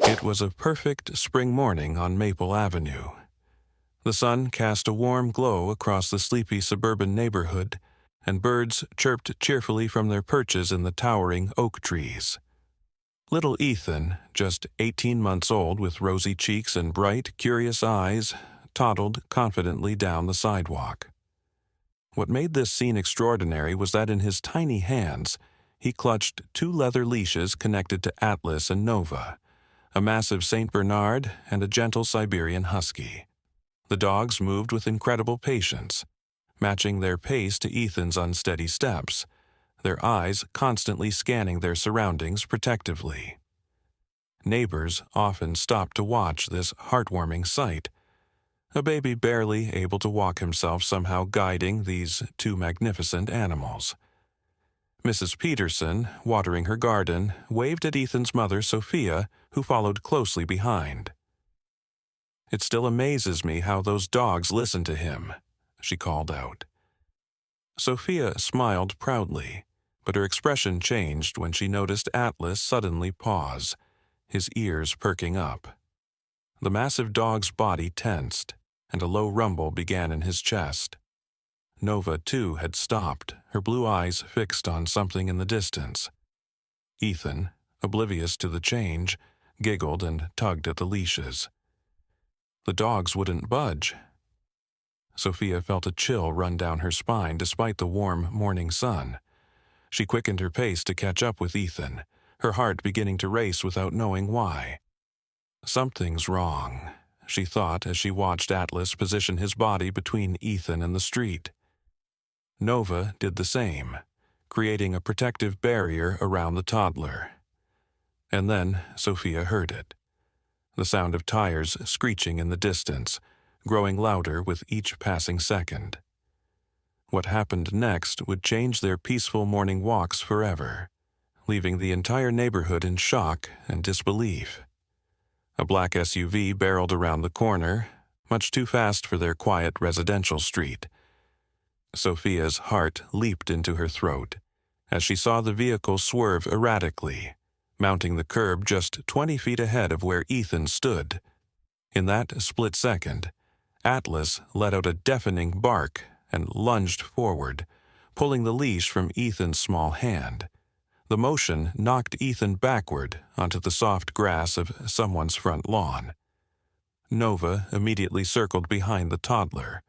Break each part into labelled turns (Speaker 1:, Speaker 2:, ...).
Speaker 1: It was a perfect spring morning on Maple Avenue. The sun cast a warm glow across the sleepy suburban neighborhood, and birds chirped cheerfully from their perches in the towering oak trees. Little Ethan, just 18 months old with rosy cheeks and bright, curious eyes, toddled confidently down the sidewalk. What made this scene extraordinary was that in his tiny hands, he clutched 2 leather leashes connected to Atlas and Nova, a massive Saint Bernard and a gentle Siberian Husky. The dogs moved with incredible patience, matching their pace to Ethan's unsteady steps, their eyes constantly scanning their surroundings protectively. Neighbors often stopped to watch this heartwarming sight, a baby barely able to walk himself somehow guiding these 2 magnificent animals. Mrs. Peterson, watering her garden, waved at Ethan's mother, Sophia, who followed closely behind. "It still amazes me how those dogs listen to him," she called out. Sophia smiled proudly, but her expression changed when she noticed Atlas suddenly pause, his ears perking up. The massive dog's body tensed, and a low rumble began in his chest. Nova, too, had stopped, her blue eyes fixed on something in the distance. Ethan, oblivious to the change, giggled and tugged at the leashes. The dogs wouldn't budge. Sophia felt a chill run down her spine despite the warm morning sun. She quickened her pace to catch up with Ethan, her heart beginning to race without knowing why. Something's wrong, she thought as she watched Atlas position his body between Ethan and the street. Nova did the same, creating a protective barrier around the toddler. And then Sophia heard it. The sound of tires screeching in the distance, growing louder with each passing second. What happened next would change their peaceful morning walks forever, leaving the entire neighborhood in shock and disbelief. A black SUV barreled around the corner, much too fast for their quiet residential street. Sophia's heart leaped into her throat as she saw the vehicle swerve erratically, mounting the curb just 20 feet ahead of where Ethan stood. In that split second, Atlas let out a deafening bark and lunged forward, pulling the leash from Ethan's small hand. The motion knocked Ethan backward onto the soft grass of someone's front lawn. Nova immediately circled behind the toddler,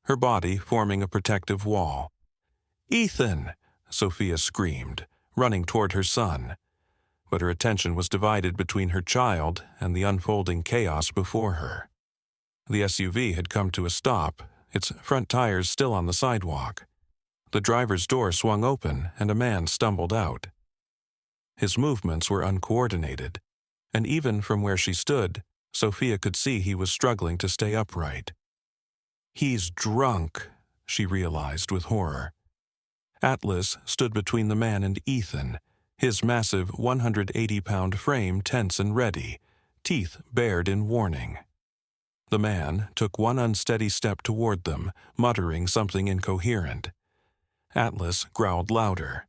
Speaker 1: her body forming a protective wall. "Ethan!" Sophia screamed, running toward her son. But her attention was divided between her child and the unfolding chaos before her. The SUV had come to a stop, its front tires still on the sidewalk. The driver's door swung open and a man stumbled out. His movements were uncoordinated, and even from where she stood, Sophia could see he was struggling to stay upright. "He's drunk," she realized with horror. Atlas stood between the man and Ethan, his massive 180-pound frame tense and ready, teeth bared in warning. The man took one unsteady step toward them, muttering something incoherent. Atlas growled louder.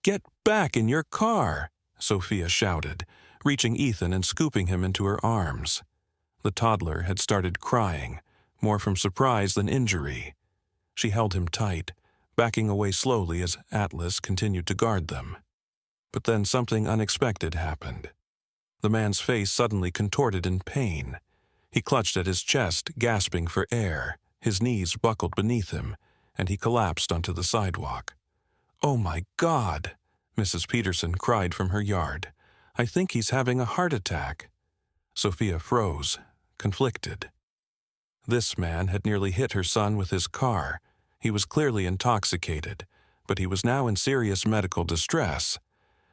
Speaker 1: "Get back in your car!" Sophia shouted, reaching Ethan and scooping him into her arms. The toddler had started crying, more from surprise than injury. She held him tight, backing away slowly as Atlas continued to guard them. But then something unexpected happened. The man's face suddenly contorted in pain. He clutched at his chest, gasping for air. His knees buckled beneath him, and he collapsed onto the sidewalk. "Oh my God!" Mrs. Peterson cried from her yard. "I think he's having a heart attack." Sophia froze, conflicted. This man had nearly hit her son with his car. He was clearly intoxicated, but he was now in serious medical distress.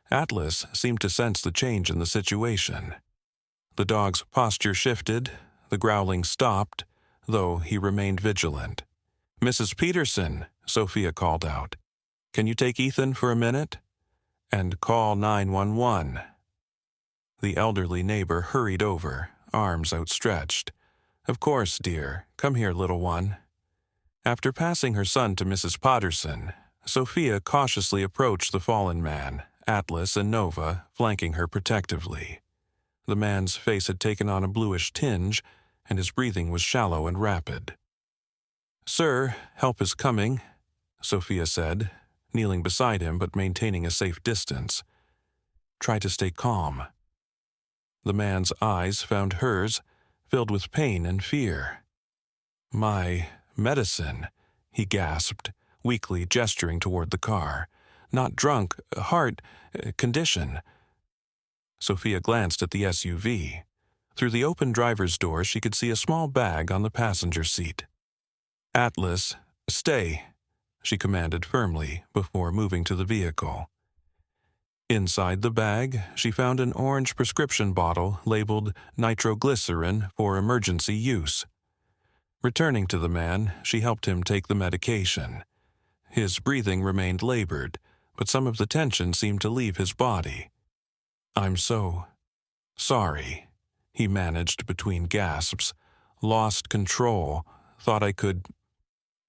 Speaker 1: Atlas seemed to sense the change in the situation. The dog's posture shifted, the growling stopped, though he remained vigilant. "Mrs. Peterson," Sophia called out, "can you take Ethan for a minute? And call 911. The elderly neighbor hurried over, arms outstretched. "Of course, dear. Come here, little one." After passing her son to Mrs. Patterson, Sophia cautiously approached the fallen man, Atlas and Nova flanking her protectively. The man's face had taken on a bluish tinge, and his breathing was shallow and rapid. "Sir, help is coming," Sophia said, kneeling beside him but maintaining a safe distance. "Try to stay calm." The man's eyes found hers, filled with pain and fear. "My medicine," he gasped, weakly gesturing toward the car. "Not drunk, heart condition." Sophia glanced at the SUV. Through the open driver's door she could see a small bag on the passenger seat. "Atlas, stay," she commanded firmly before moving to the vehicle. Inside the bag, she found an orange prescription bottle labeled nitroglycerin for emergency use. Returning to the man, she helped him take the medication. His breathing remained labored, but some of the tension seemed to leave his body. "I'm so sorry," he managed between gasps. "Lost control. Thought I could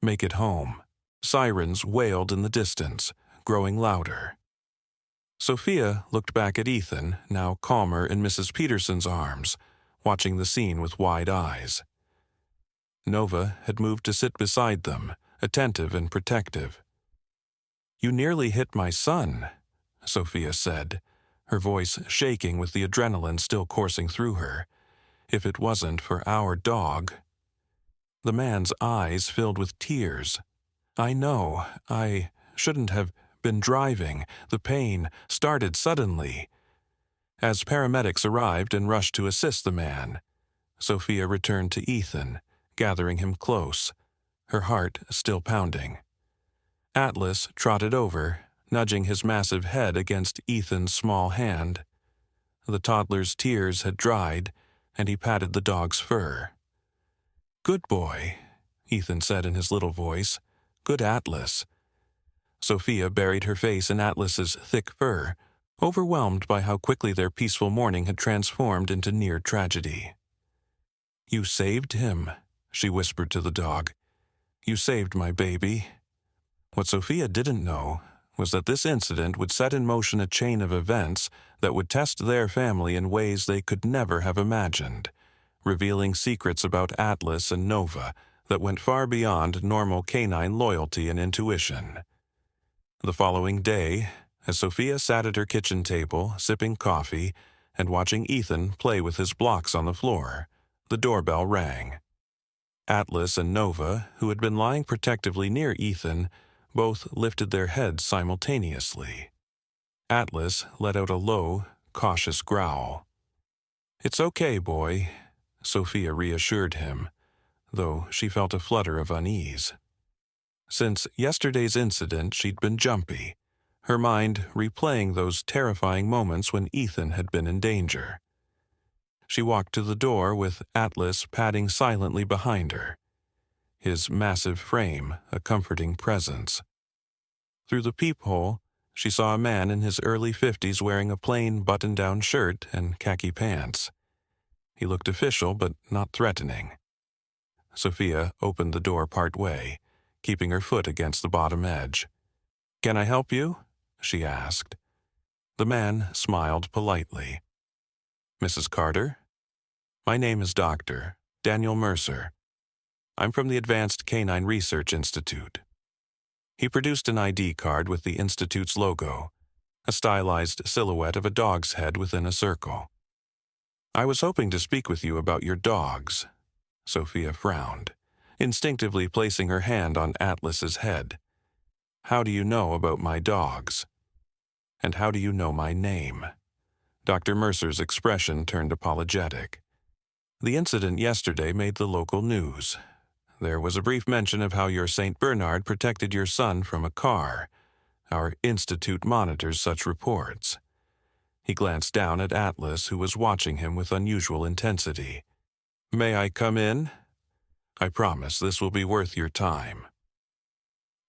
Speaker 1: make it home." Sirens wailed in the distance, growing louder. Sophia looked back at Ethan, now calmer in Mrs. Peterson's arms, watching the scene with wide eyes. Nova had moved to sit beside them, attentive and protective. "You nearly hit my son," Sophia said, her voice shaking with the adrenaline still coursing through her. "If it wasn't for our dog." The man's eyes filled with tears. "I know, I shouldn't have been driving. The pain started suddenly." As paramedics arrived and rushed to assist the man, Sophia returned to Ethan, gathering him close, her heart still pounding. Atlas trotted over, nudging his massive head against Ethan's small hand. The toddler's tears had dried, and he patted the dog's fur. "Good boy," Ethan said in his little voice. "Good Atlas." Sophia buried her face in Atlas's thick fur, overwhelmed by how quickly their peaceful morning had transformed into near tragedy. "You saved him," she whispered to the dog. "You saved my baby." What Sophia didn't know was that this incident would set in motion a chain of events that would test their family in ways they could never have imagined, revealing secrets about Atlas and Nova that went far beyond normal canine loyalty and intuition. The following day, as Sophia sat at her kitchen table, sipping coffee and watching Ethan play with his blocks on the floor, the doorbell rang. Atlas and Nova, who had been lying protectively near Ethan, both lifted their heads simultaneously. Atlas let out a low, cautious growl. "It's okay, boy," Sophia reassured him, though she felt a flutter of unease. Since yesterday's incident, she'd been jumpy, her mind replaying those terrifying moments when Ethan had been in danger. She walked to the door with Atlas padding silently behind her, his massive frame a comforting presence. Through the peephole, she saw a man in his early 50s wearing a plain button-down shirt and khaki pants. He looked official but not threatening. Sophia opened the door part-way, keeping her foot against the bottom edge. "Can I help you?" she asked. The man smiled politely. "Mrs. Carter? My name is Dr. Daniel Mercer. I'm from the Advanced Canine Research Institute." He produced an ID card with the Institute's logo, a stylized silhouette of a dog's head within a circle. "I was hoping to speak with you about your dogs." Sophia frowned, instinctively placing her hand on Atlas's head. "How do you know about my dogs? And how do you know my name?" Dr. Mercer's expression turned apologetic. "The incident yesterday made the local news. There was a brief mention of how your St. Bernard protected your son from a car. Our institute monitors such reports." He glanced down at Atlas, who was watching him with unusual intensity. "May I come in? I promise this will be worth your time."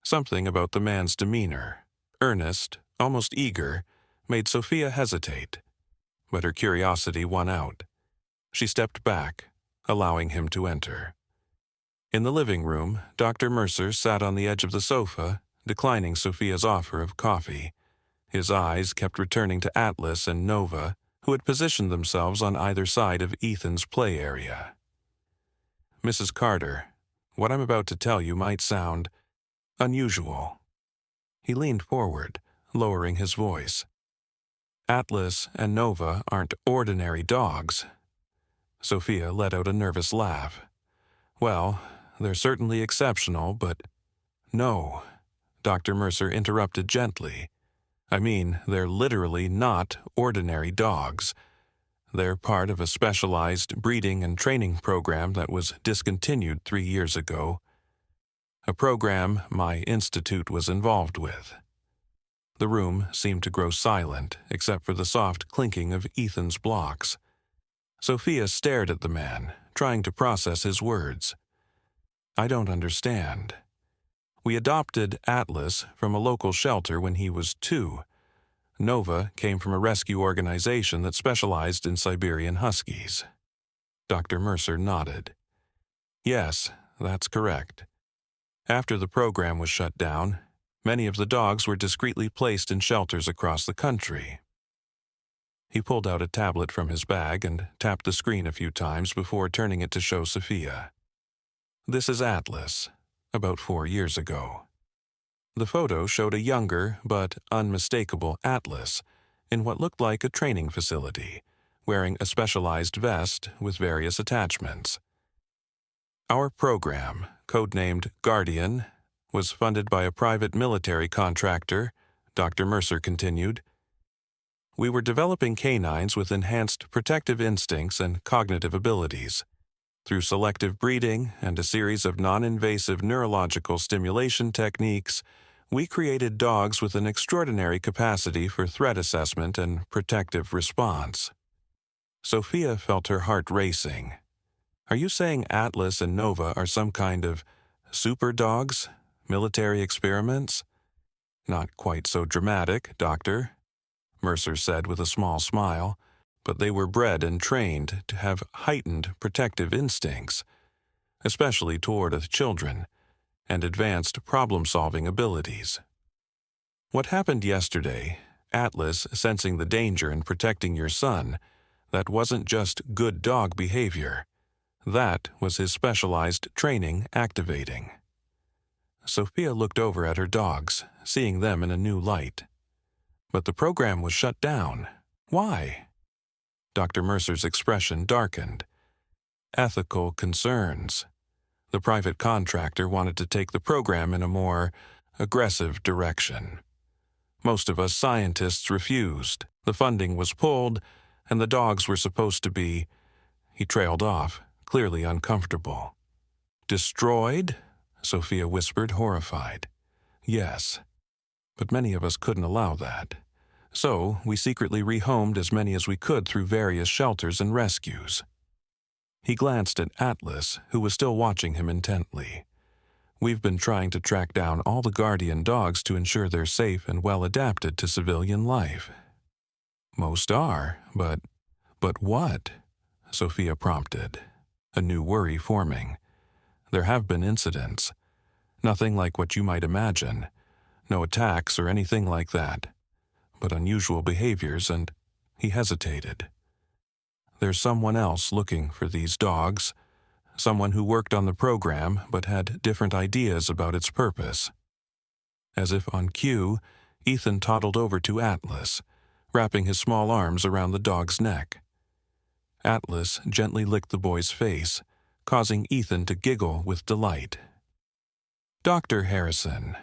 Speaker 1: Something about the man's demeanor, earnest, almost eager, made Sophia hesitate, but her curiosity won out. She stepped back, allowing him to enter. In the living room, Dr. Mercer sat on the edge of the sofa, declining Sophia's offer of coffee. His eyes kept returning to Atlas and Nova, who had positioned themselves on either side of Ethan's play area. "Mrs. Carter, what I'm about to tell you might sound unusual." He leaned forward, lowering his voice. "Atlas and Nova aren't ordinary dogs." Sophia let out a nervous laugh. "Well, they're certainly exceptional, but—" "No," Dr. Mercer interrupted gently. "I mean, they're literally not ordinary dogs. They're part of a specialized breeding and training program that was discontinued 3 years ago. A program my institute was involved with." The room seemed to grow silent, except for the soft clinking of Ethan's blocks. Sophia stared at the man, trying to process his words. "I don't understand. We adopted Atlas from a local shelter when he was 2. Nova came from a rescue organization that specialized in Siberian Huskies." Dr. Mercer nodded. "Yes, that's correct. After the program was shut down, many of the dogs were discreetly placed in shelters across the country." He pulled out a tablet from his bag and tapped the screen a few times before turning it to show Sophia. "This is Atlas, about 4 years ago." The photo showed a younger but unmistakable Atlas in what looked like a training facility, wearing a specialized vest with various attachments. "Our program, codenamed Guardian, was funded by a private military contractor," Dr. Mercer continued. "We were developing canines with enhanced protective instincts and cognitive abilities. Through selective breeding and a series of non-invasive neurological stimulation techniques, we created dogs with an extraordinary capacity for threat assessment and protective response." Sophia felt her heart racing. "Are you saying Atlas and Nova are some kind of super dogs? Military experiments?" "Not quite so dramatic, Doctor," Mercer said with a small smile, "but they were bred and trained to have heightened protective instincts, especially toward children, and advanced problem-solving abilities. What happened yesterday, Atlas sensing the danger and protecting your son, that wasn't just good dog behavior. That was his specialized training activating." Sophia looked over at her dogs, seeing them in a new light. "But the program was shut down. Why?" Dr. Mercer's expression darkened. "Ethical concerns. The private contractor wanted to take the program in a more aggressive direction. Most of us scientists refused. The funding was pulled, and the dogs were supposed to be—" He trailed off, clearly uncomfortable. "Destroyed?" Sophia whispered, horrified. "Yes, but many of us couldn't allow that. So we secretly rehomed as many as we could through various shelters and rescues." He glanced at Atlas, who was still watching him intently. "We've been trying to track down all the Guardian dogs to ensure they're safe and well adapted to civilian life." "Most are, but what?" Sophia prompted, a new worry forming. "There have been incidents. Nothing like what you might imagine. No attacks or anything like that. But unusual behaviors, and—" He hesitated. "There's someone else looking for these dogs. Someone who worked on the program but had different ideas about its purpose." As if on cue, Ethan toddled over to Atlas, wrapping his small arms around the dog's neck. Atlas gently licked the boy's face, causing Ethan to giggle with delight. "Dr. Harrison,"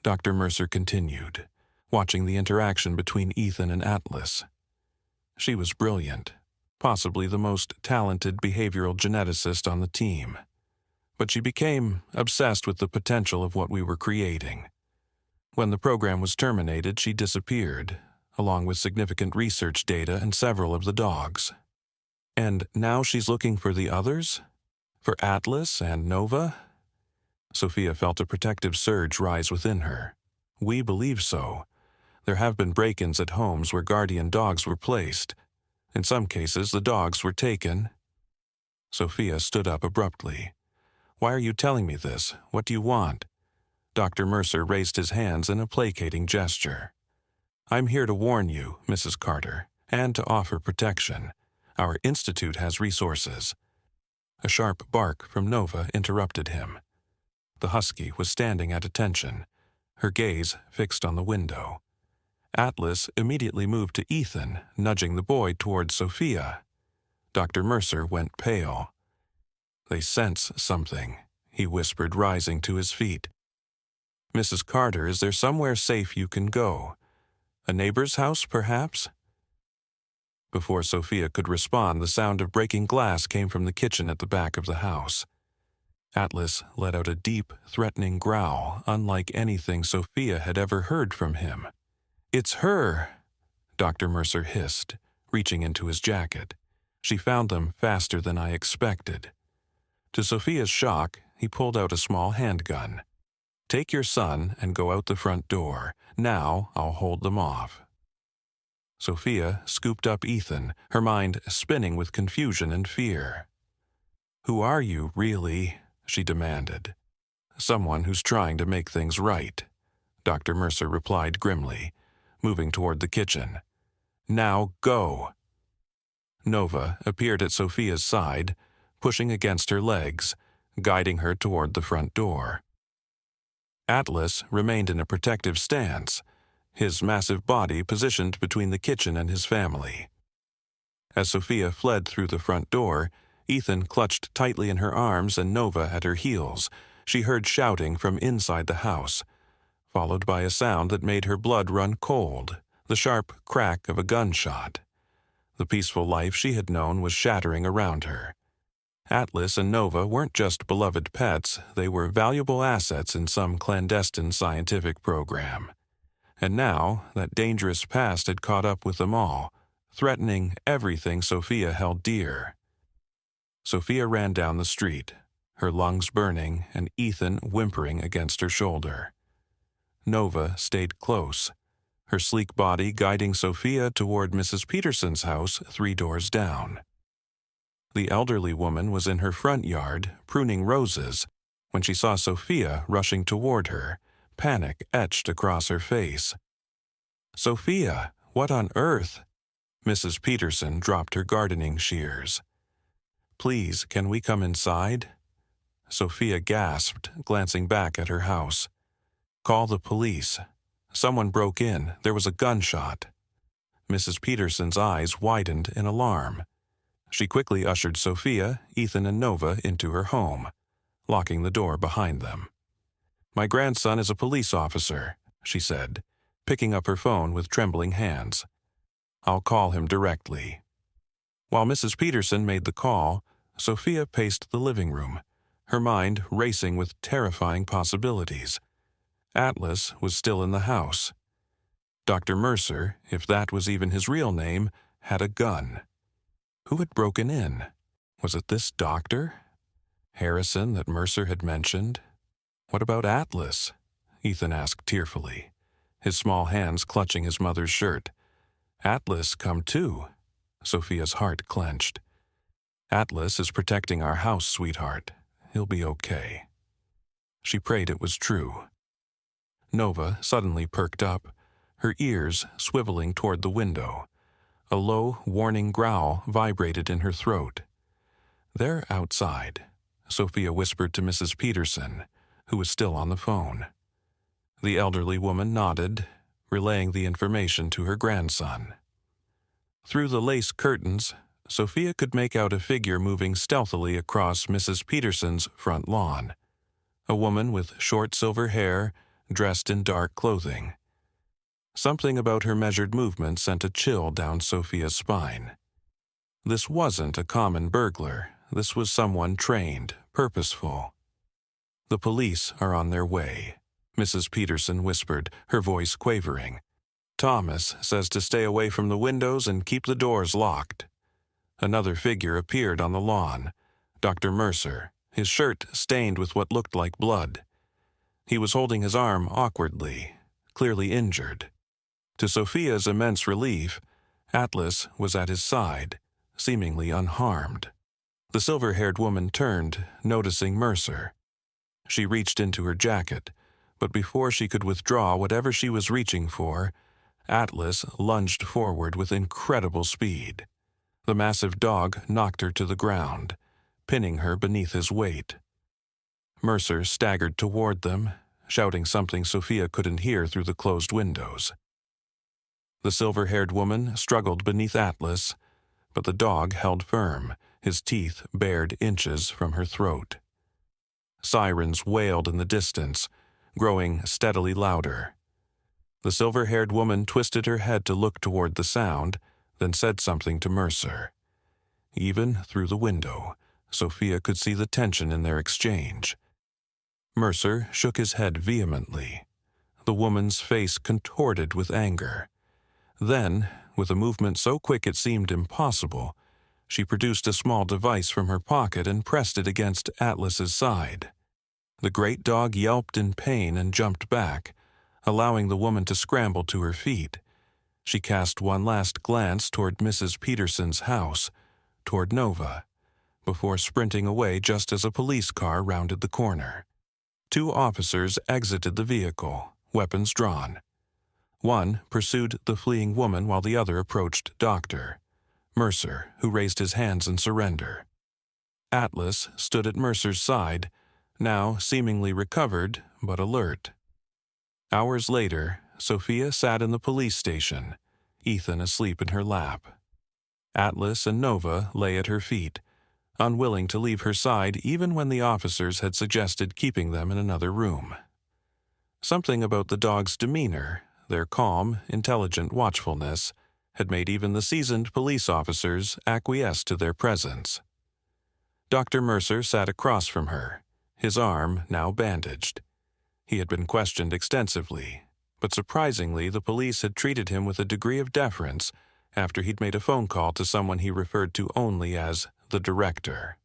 Speaker 1: Dr. Mercer continued, watching the interaction between Ethan and Atlas. "She was brilliant, possibly the most talented behavioral geneticist on the team. But she became obsessed with the potential of what we were creating. When the program was terminated, she disappeared, along with significant research data and several of the dogs. And now she's looking for the others? For Atlas and Nova?" Sophia felt a protective surge rise within her. "We believe so. There have been break-ins at homes where guardian dogs were placed. In some cases, the dogs were taken." Sophia stood up abruptly. "Why are you telling me this? What do you want?" Dr. Mercer raised his hands in a placating gesture. "I'm here to warn you, Mrs. Carter, and to offer protection. Our institute has resources." A sharp bark from Nova interrupted him. The husky was standing at attention, her gaze fixed on the window. Atlas immediately moved to Ethan, nudging the boy toward Sophia. Dr. Mercer went pale. "They sense something," he whispered, rising to his feet. "Mrs. Carter, is there somewhere safe you can go? A neighbor's house, perhaps?" Before Sophia could respond, the sound of breaking glass came from the kitchen at the back of the house. Atlas let out a deep, threatening growl, unlike anything Sophia had ever heard from him. "It's her!" Dr. Mercer hissed, reaching into his jacket. "She found them faster than I expected." To Sophia's shock, he pulled out a small handgun. "Take your son and go out the front door. Now I'll hold them off." Sophia scooped up Ethan, her mind spinning with confusion and fear. "Who are you, really?" she demanded. "Someone who's trying to make things right," Dr. Mercer replied grimly, moving toward the kitchen. "Now go!" Nova appeared at Sophia's side, pushing against her legs, guiding her toward the front door. Atlas remained in a protective stance, his massive body positioned between the kitchen and his family. As Sophia fled through the front door, Ethan clutched tightly in her arms and Nova at her heels. She heard shouting from inside the house, followed by a sound that made her blood run cold, the sharp crack of a gunshot. The peaceful life she had known was shattering around her. Atlas and Nova weren't just beloved pets, they were valuable assets in some clandestine scientific program. And now, that dangerous past had caught up with them all, threatening everything Sophia held dear. Sophia ran down the street, her lungs burning and Ethan whimpering against her shoulder. Nova stayed close, her sleek body guiding Sophia toward Mrs. Peterson's house 3 doors down. The elderly woman was in her front yard, pruning roses, when she saw Sophia rushing toward her, panic etched across her face. "Sophia, what on earth?" Mrs. Peterson dropped her gardening shears. "Please, can we come inside?" Sophia gasped, glancing back at her house. "Call the police. Someone broke in. There was a gunshot." Mrs. Peterson's eyes widened in alarm. She quickly ushered Sophia, Ethan, and Nova into her home, locking the door behind them. "My grandson is a police officer," she said, picking up her phone with trembling hands. "I'll call him directly." While Mrs. Peterson made the call, Sophia paced the living room, her mind racing with terrifying possibilities. Atlas was still in the house. Dr. Mercer, if that was even his real name, had a gun. Who had broken in? Was it this doctor? Harrison that Mercer had mentioned? What about Atlas? Ethan asked tearfully, his small hands clutching his mother's shirt. Atlas come too. Sophia's heart clenched. Atlas is protecting our house, sweetheart. He'll be okay. She prayed it was true. Nova suddenly perked up, her ears swiveling toward the window. A low, warning growl vibrated in her throat. "They're outside," Sophia whispered to Mrs. Peterson, who was still on the phone. The elderly woman nodded, relaying the information to her grandson. Through the lace curtains, Sophia could make out a figure moving stealthily across Mrs. Peterson's front lawn. A woman with short silver hair, dressed in dark clothing. Something about her measured movement sent a chill down Sophia's spine. This wasn't a common burglar. This was someone trained, purposeful. "The police are on their way," Mrs. Peterson whispered, her voice quavering. "Thomas says to stay away from the windows and keep the doors locked." Another figure appeared on the lawn, Dr. Mercer, his shirt stained with what looked like blood. He was holding his arm awkwardly, clearly injured. To Sophia's immense relief, Atlas was at his side, seemingly unharmed. The silver-haired woman turned, noticing Mercer. She reached into her jacket, but before she could withdraw whatever she was reaching for, Atlas lunged forward with incredible speed. The massive dog knocked her to the ground, pinning her beneath his weight. Mercer staggered toward them, shouting something Sophia couldn't hear through the closed windows. The silver-haired woman struggled beneath Atlas, but the dog held firm, his teeth bared inches from her throat. Sirens wailed in the distance, growing steadily louder. The silver-haired woman twisted her head to look toward the sound, then said something to Mercer. Even through the window, Sophia could see the tension in their exchange. Mercer shook his head vehemently. The woman's face contorted with anger. Then, with a movement so quick it seemed impossible, she produced a small device from her pocket and pressed it against Atlas's side. The great dog yelped in pain and jumped back, allowing the woman to scramble to her feet. She cast one last glance toward Mrs. Peterson's house, toward Nova, before sprinting away just as a police car rounded the corner. 2 officers exited the vehicle, weapons drawn. One pursued the fleeing woman while the other approached Dr. Mercer, who raised his hands in surrender. Atlas stood at Mercer's side, now seemingly recovered but alert. Hours later, Sophia sat in the police station, Ethan asleep in her lap. Atlas and Nova lay at her feet, unwilling to leave her side even when the officers had suggested keeping them in another room. Something about the dog's demeanor, their calm, intelligent watchfulness, had made even the seasoned police officers acquiesce to their presence. Dr. Mercer sat across from her, his arm now bandaged. He had been questioned extensively, but surprisingly the police had treated him with a degree of deference after he'd made a phone call to someone he referred to only as the director.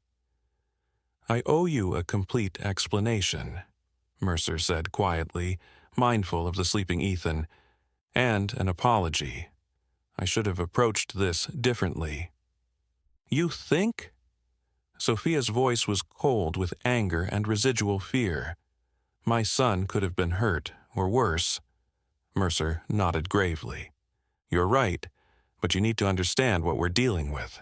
Speaker 1: "I owe you a complete explanation," Mercer said quietly, mindful of the sleeping Ethan, "and an apology. I should have approached this differently." "You think?" Sophia's voice was cold with anger and residual fear. "My son could have been hurt, or worse." Mercer nodded gravely. "You're right, but you need to understand what we're dealing with.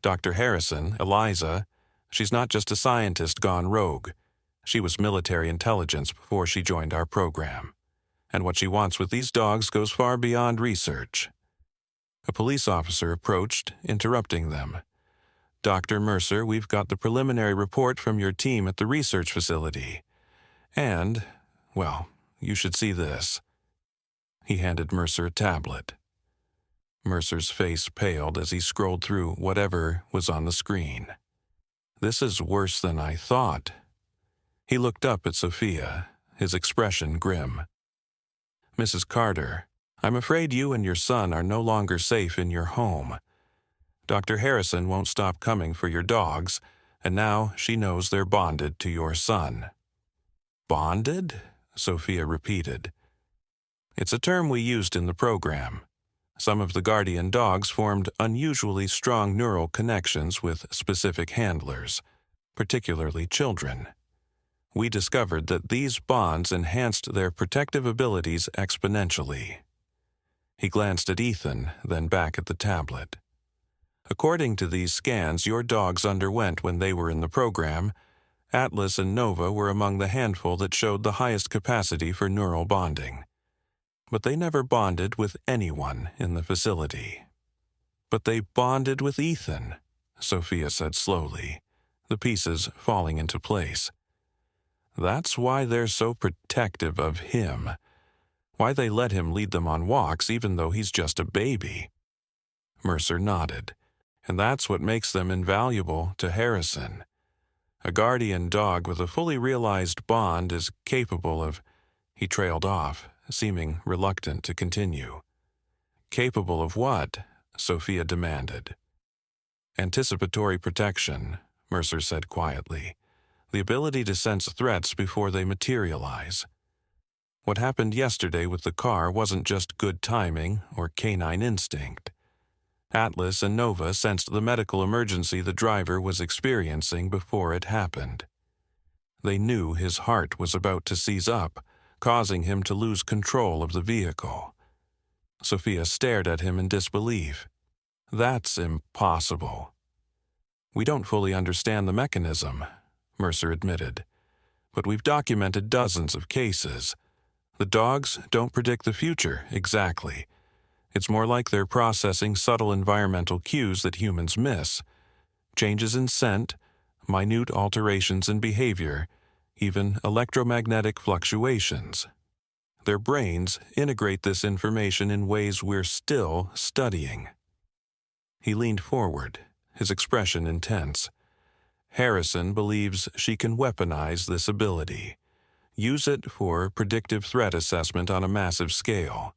Speaker 1: Dr. Harrison, Eliza, she's not just a scientist gone rogue. She was military intelligence before she joined our program. And what she wants with these dogs goes far beyond research." A police officer approached, interrupting them. "Dr. Mercer, we've got the preliminary report from your team at the research facility. And, well, you should see this." He handed Mercer a tablet. Mercer's face paled as he scrolled through whatever was on the screen. "This is worse than I thought." He looked up at Sophia, his expression grim. "Mrs. Carter, I'm afraid you and your son are no longer safe in your home. Dr. Harrison won't stop coming for your dogs, and now she knows they're bonded to your son." "Bonded?" Sophia repeated. "It's a term we used in the program. Some of the guardian dogs formed unusually strong neural connections with specific handlers, particularly children. We discovered that these bonds enhanced their protective abilities exponentially." He glanced at Ethan, then back at the tablet. "According to these scans your dogs underwent when they were in the program, Atlas and Nova were among the handful that showed the highest capacity for neural bonding. But they never bonded with anyone in the facility." "But they bonded with Ethan," Sophia said slowly, the pieces falling into place. "That's why they're so protective of him. Why they let him lead them on walks even though he's just a baby." Mercer nodded. "And that's what makes them invaluable to Harrison. A guardian dog with a fully realized bond is capable of—" He trailed off, seeming reluctant to continue. "Capable of what?" Sophia demanded. "Anticipatory protection," Mercer said quietly. "The ability to sense threats before they materialize. What happened yesterday with the car wasn't just good timing or canine instinct. Atlas and Nova sensed the medical emergency the driver was experiencing before it happened. They knew his heart was about to seize up, causing him to lose control of the vehicle. Sophia stared at him in disbelief. That's impossible. We don't fully understand the mechanism, Mercer admitted, but we've documented dozens of cases. The dogs don't predict the future exactly. It's more like they're processing subtle environmental cues that humans miss. Changes in scent, minute alterations in behavior, even electromagnetic fluctuations. Their brains integrate this information in ways we're still studying. He leaned forward, his expression intense. Harrison believes she can weaponize this ability, use it for predictive threat assessment on a massive scale.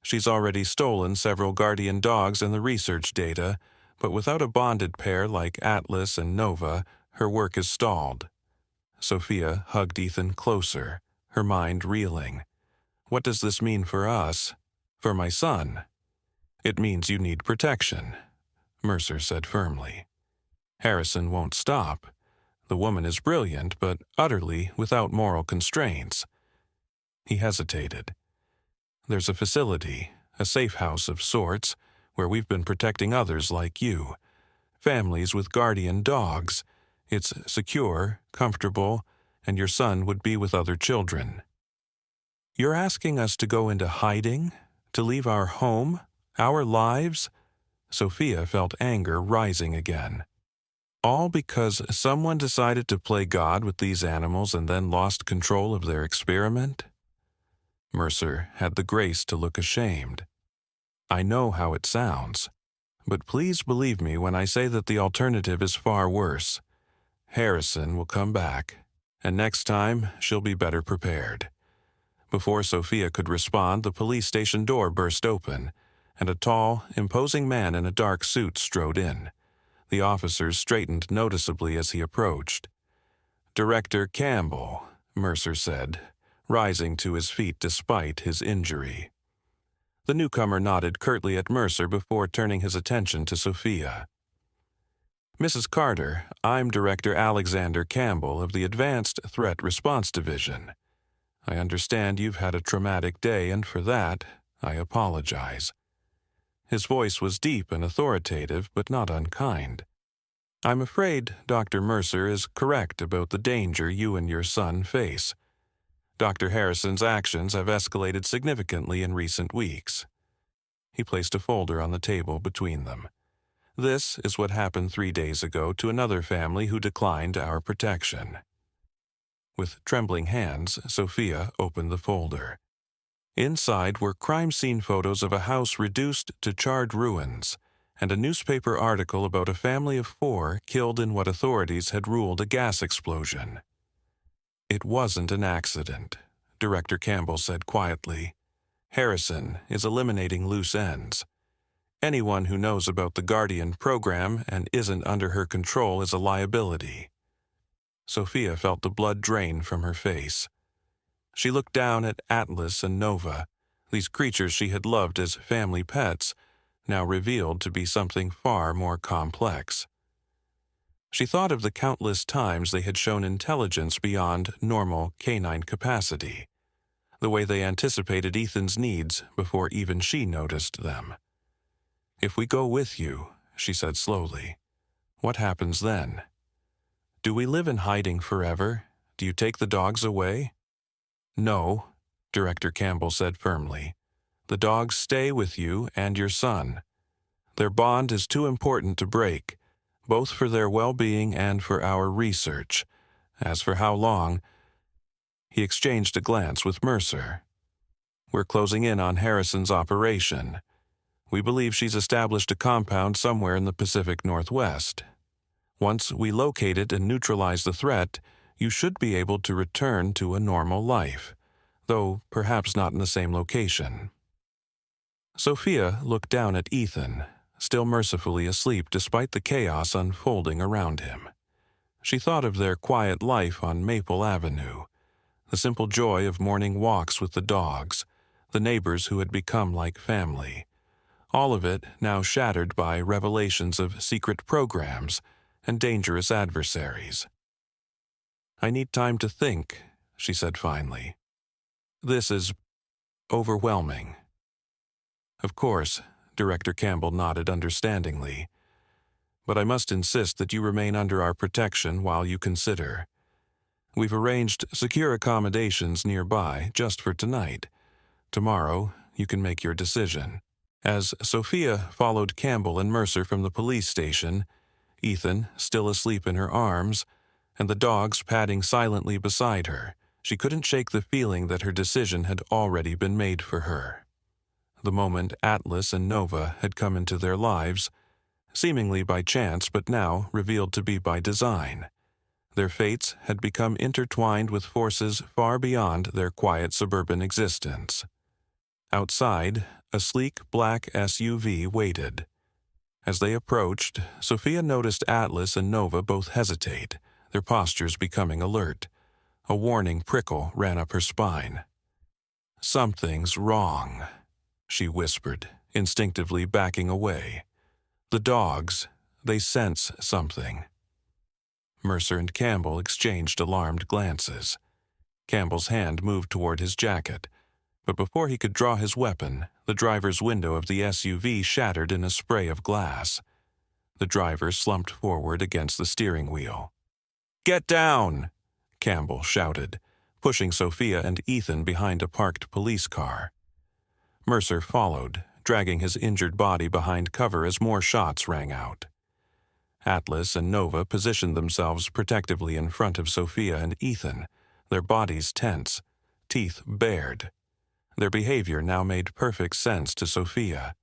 Speaker 1: She's already stolen several guardian dogs and the research data, but without a bonded pair like Atlas and Nova, her work is stalled. Sophia hugged Ethan closer, her mind reeling. What does this mean for us? For my son? It means you need protection, Mercer said firmly. Harrison won't stop. The woman is brilliant, but utterly without moral constraints. He hesitated. There's a facility, a safe house of sorts, where we've been protecting others like you. Families with guardian dogs. It's secure, comfortable, and your son would be with other children. You're asking us to go into hiding? To leave our home? Our lives? Sophia felt anger rising again. All because someone decided to play God with these animals and then lost control of their experiment? Mercer had the grace to look ashamed. I know how it sounds, but please believe me when I say that the alternative is far worse. Harrison will come back, and next time she'll be better prepared. Before Sophia could respond, the police station door burst open, and a tall, imposing man in a dark suit strode in. The officers straightened noticeably as he approached. Director Campbell, Mercer said, rising to his feet despite his injury. The newcomer nodded curtly at Mercer before turning his attention to Sophia. Mrs. Carter, I'm Director Alexander Campbell of the Advanced Threat Response Division. I understand you've had a traumatic day, and for that, I apologize. His voice was deep and authoritative, but not unkind. I'm afraid Dr. Mercer is correct about the danger you and your son face. Dr. Harrison's actions have escalated significantly in recent weeks. He placed a folder on the table between them. This is what happened 3 days ago to another family who declined our protection. With trembling hands, Sophia opened the folder. Inside were crime scene photos of a house reduced to charred ruins, and a newspaper article about a family of 4 killed in what authorities had ruled a gas explosion. It wasn't an accident, Director Campbell said quietly. Harrison is eliminating loose ends. Anyone who knows about the Guardian program and isn't under her control is a liability. Sophia felt the blood drain from her face. She looked down at Atlas and Nova, these creatures she had loved as family pets, now revealed to be something far more complex. She thought of the countless times they had shown intelligence beyond normal canine capacity, the way they anticipated Ethan's needs before even she noticed them. If we go with you, she said slowly, what happens then? Do we live in hiding forever? Do you take the dogs away? No, Director Campbell said firmly. The dogs stay with you and your son. Their bond is too important to break, both for their well-being and for our research. As for how long, he exchanged a glance with Mercer. We're closing in on Harrison's operation. We believe she's established a compound somewhere in the Pacific Northwest. Once we locate it and neutralize the threat, you should be able to return to a normal life, though perhaps not in the same location. Sophia looked down at Ethan, still mercifully asleep despite the chaos unfolding around him. She thought of their quiet life on Maple Avenue, the simple joy of morning walks with the dogs, the neighbors who had become like family. All of it now shattered by revelations of secret programs and dangerous adversaries. I need time to think, she said finally. This is overwhelming. Of course, Director Campbell nodded understandingly. But I must insist that you remain under our protection while you consider. We've arranged secure accommodations nearby just for tonight. Tomorrow, you can make your decision. As Sophia followed Campbell and Mercer from the police station, Ethan still asleep in her arms, and the dogs padding silently beside her, she couldn't shake the feeling that her decision had already been made for her. The moment Atlas and Nova had come into their lives, seemingly by chance but now revealed to be by design, their fates had become intertwined with forces far beyond their quiet suburban existence. Outside, a sleek black SUV waited. As they approached, Sophia noticed Atlas and Nova both hesitate, their postures becoming alert. A warning prickle ran up her spine. "Something's wrong," she whispered, instinctively backing away. "The dogs, they sense something." Mercer and Campbell exchanged alarmed glances. Campbell's hand moved toward his jacket, but before he could draw his weapon, the driver's window of the SUV shattered in a spray of glass. The driver slumped forward against the steering wheel. "Get down!" Campbell shouted, pushing Sophia and Ethan behind a parked police car. Mercer followed, dragging his injured body behind cover as more shots rang out. Atlas and Nova positioned themselves protectively in front of Sophia and Ethan, their bodies tense, teeth bared. Their behavior now made perfect sense to Sophia.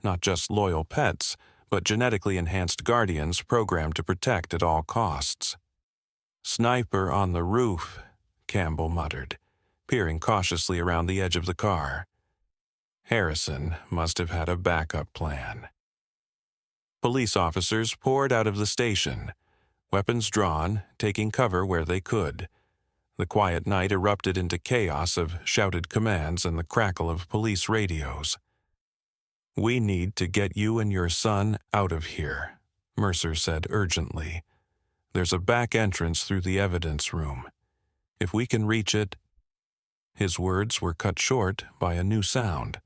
Speaker 1: Not just loyal pets, but genetically enhanced guardians programmed to protect at all costs. "Sniper on the roof," Campbell muttered, peering cautiously around the edge of the car. Harrison must have had a backup plan. Police officers poured out of the station, weapons drawn, taking cover where they could. The quiet night erupted into chaos of shouted commands and the crackle of police radios. "We need to get you and your son out of here," Mercer said urgently. "There's a back entrance through the evidence room. If we can reach it—" His words were cut short by a new sound,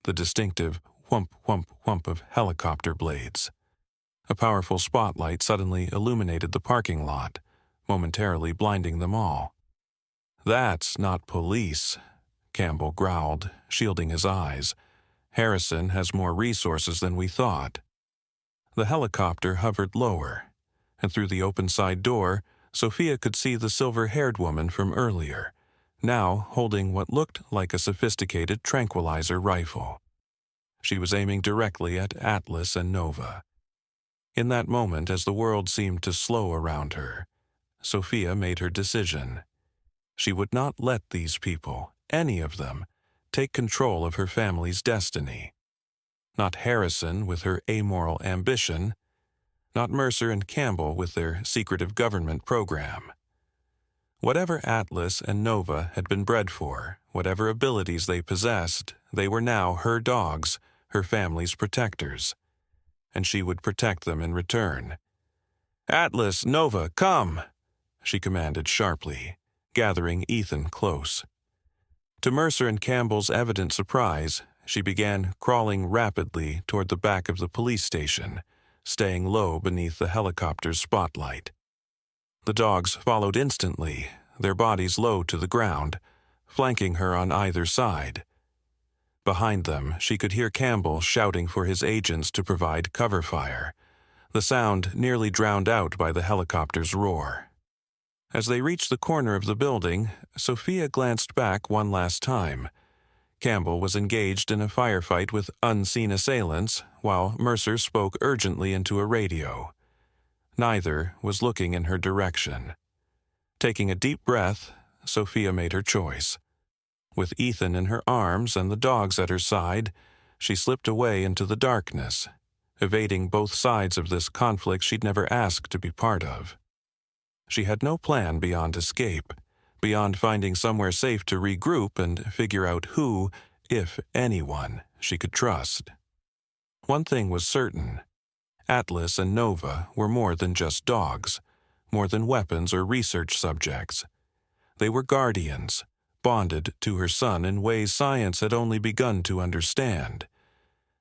Speaker 1: the distinctive whump, whump, whump of helicopter blades. A powerful spotlight suddenly illuminated the parking lot, momentarily blinding them all. "That's not police," Campbell growled, shielding his eyes. "Harrison has more resources than we thought." The helicopter hovered lower, and through the open side door, Sophia could see the silver-haired woman from earlier, now holding what looked like a sophisticated tranquilizer rifle. She was aiming directly at Atlas and Nova. In that moment, as the world seemed to slow around her, Sophia made her decision. She would not let these people, any of them, take control of her family's destiny. Not Harrison with her amoral ambition, not Mercer and Campbell with their secretive government program. Whatever Atlas and Nova had been bred for, whatever abilities they possessed, they were now her dogs, her family's protectors. And she would protect them in return. "Atlas, Nova, come!" she commanded sharply, gathering Ethan close. To Mercer and Campbell's evident surprise, she began crawling rapidly toward the back of the police station, staying low beneath the helicopter's spotlight. The dogs followed instantly, their bodies low to the ground, flanking her on either side. Behind them, she could hear Campbell shouting for his agents to provide cover fire, the sound nearly drowned out by the helicopter's roar. As they reached the corner of the building, Sophia glanced back one last time. Campbell was engaged in a firefight with unseen assailants, while Mercer spoke urgently into a radio. Neither was looking in her direction. Taking a deep breath, Sophia made her choice. With Ethan in her arms and the dogs at her side, she slipped away into the darkness, evading both sides of this conflict she'd never asked to be part of. She had no plan beyond escape, beyond finding somewhere safe to regroup and figure out who, if anyone, she could trust. One thing was certain. Atlas and Nova were more than just dogs, more than weapons or research subjects. They were guardians, bonded to her son in ways science had only begun to understand,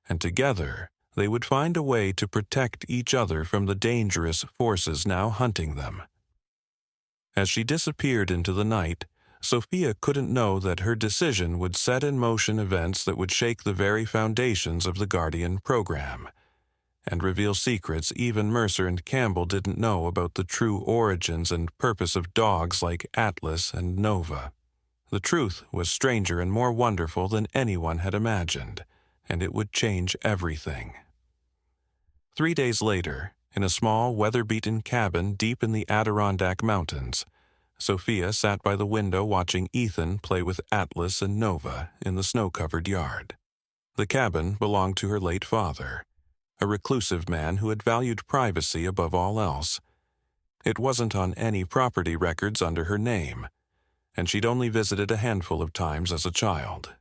Speaker 1: and together they would find a way to protect each other from the dangerous forces now hunting them. As she disappeared into the night, Sophia couldn't know that her decision would set in motion events that would shake the very foundations of the Guardian program, and reveal secrets even Mercer and Campbell didn't know about the true origins and purpose of dogs like Atlas and Nova. The truth was stranger and more wonderful than anyone had imagined, and it would change everything. 3 days later, in a small, weather-beaten cabin deep in the Adirondack Mountains, Sophia sat by the window watching Ethan play with Atlas and Nova in the snow-covered yard. The cabin belonged to her late father, a reclusive man who had valued privacy above all else. It wasn't on any property records under her name, and she'd only visited a handful of times as a child.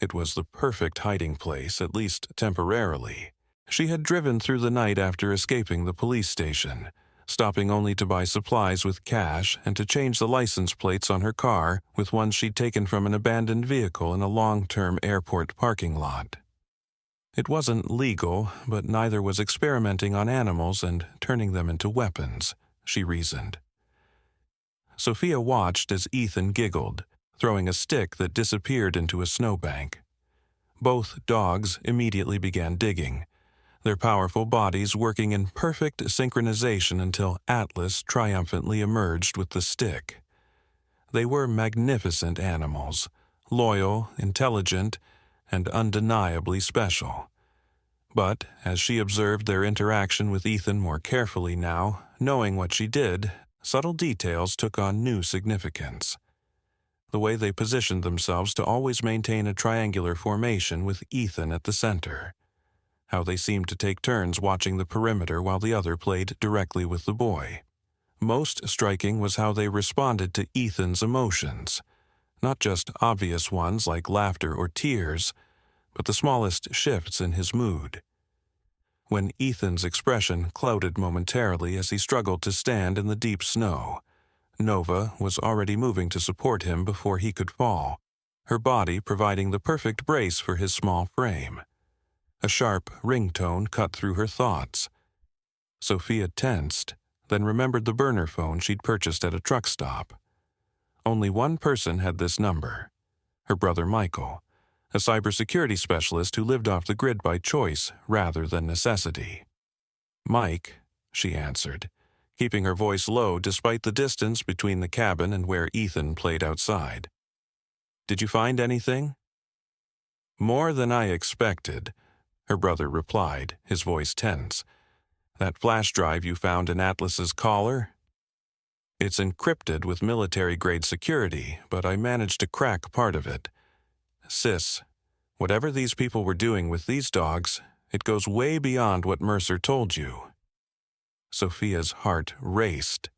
Speaker 1: It was the perfect hiding place, at least temporarily. She had driven through the night after escaping the police station, stopping only to buy supplies with cash and to change the license plates on her car with ones she'd taken from an abandoned vehicle in a long-term airport parking lot. It wasn't legal, but neither was experimenting on animals and turning them into weapons, she reasoned. Sophia watched as Ethan giggled, throwing a stick that disappeared into a snowbank. Both dogs immediately began digging, their powerful bodies working in perfect synchronization until Atlas triumphantly emerged with the stick. They were magnificent animals, loyal, intelligent, and undeniably special. But as she observed their interaction with Ethan more carefully now, knowing what she did, subtle details took on new significance. The way they positioned themselves to always maintain a triangular formation with Ethan at the center. How they seemed to take turns watching the perimeter while the other played directly with the boy. Most striking was how they responded to Ethan's emotions, not just obvious ones like laughter or tears, but the smallest shifts in his mood. When Ethan's expression clouded momentarily as he struggled to stand in the deep snow, Nova was already moving to support him before he could fall, her body providing the perfect brace for his small frame. A sharp ringtone cut through her thoughts. Sophia tensed, then remembered the burner phone she'd purchased at a truck stop. Only one person had this number, her brother Michael, a cybersecurity specialist who lived off the grid by choice rather than necessity. "Mike," she answered, keeping her voice low despite the distance between the cabin and where Ethan played outside. "Did you find anything?" "More than I expected," her brother replied, his voice tense. "That flash drive you found in Atlas's collar? It's encrypted with military-grade security, but I managed to crack part of it. Sis, whatever these people were doing with these dogs, it goes way beyond what Mercer told you." Sophia's heart raced.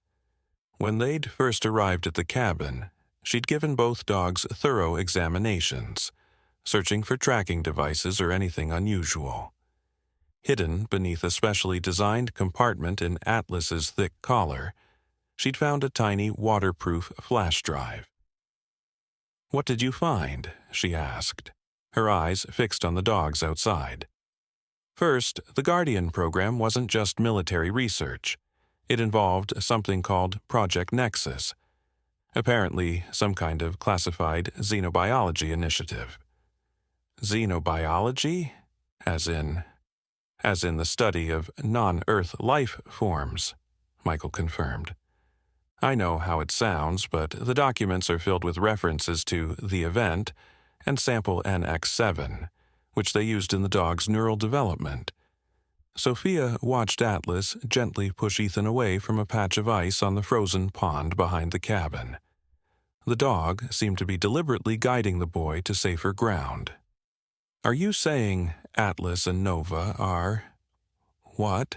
Speaker 1: When they'd first arrived at the cabin, she'd given both dogs thorough examinations, searching for tracking devices or anything unusual. Hidden beneath a specially designed compartment in Atlas's thick collar, she'd found a tiny waterproof flash drive. "What did you find?" she asked, her eyes fixed on the dogs outside. First, the Guardian program wasn't just military research. It involved something called Project Nexus, apparently some kind of classified xenobiology initiative. Xenobiology? As in the study of non-Earth life forms, Michael confirmed. "I know how it sounds, but the documents are filled with references to the event and sample NX7, which they used in the dog's neural development." Sophia watched Atlas gently push Ethan away from a patch of ice on the frozen pond behind the cabin. The dog seemed to be deliberately guiding the boy to safer ground. "Are you saying Atlas and Nova are—" "What?"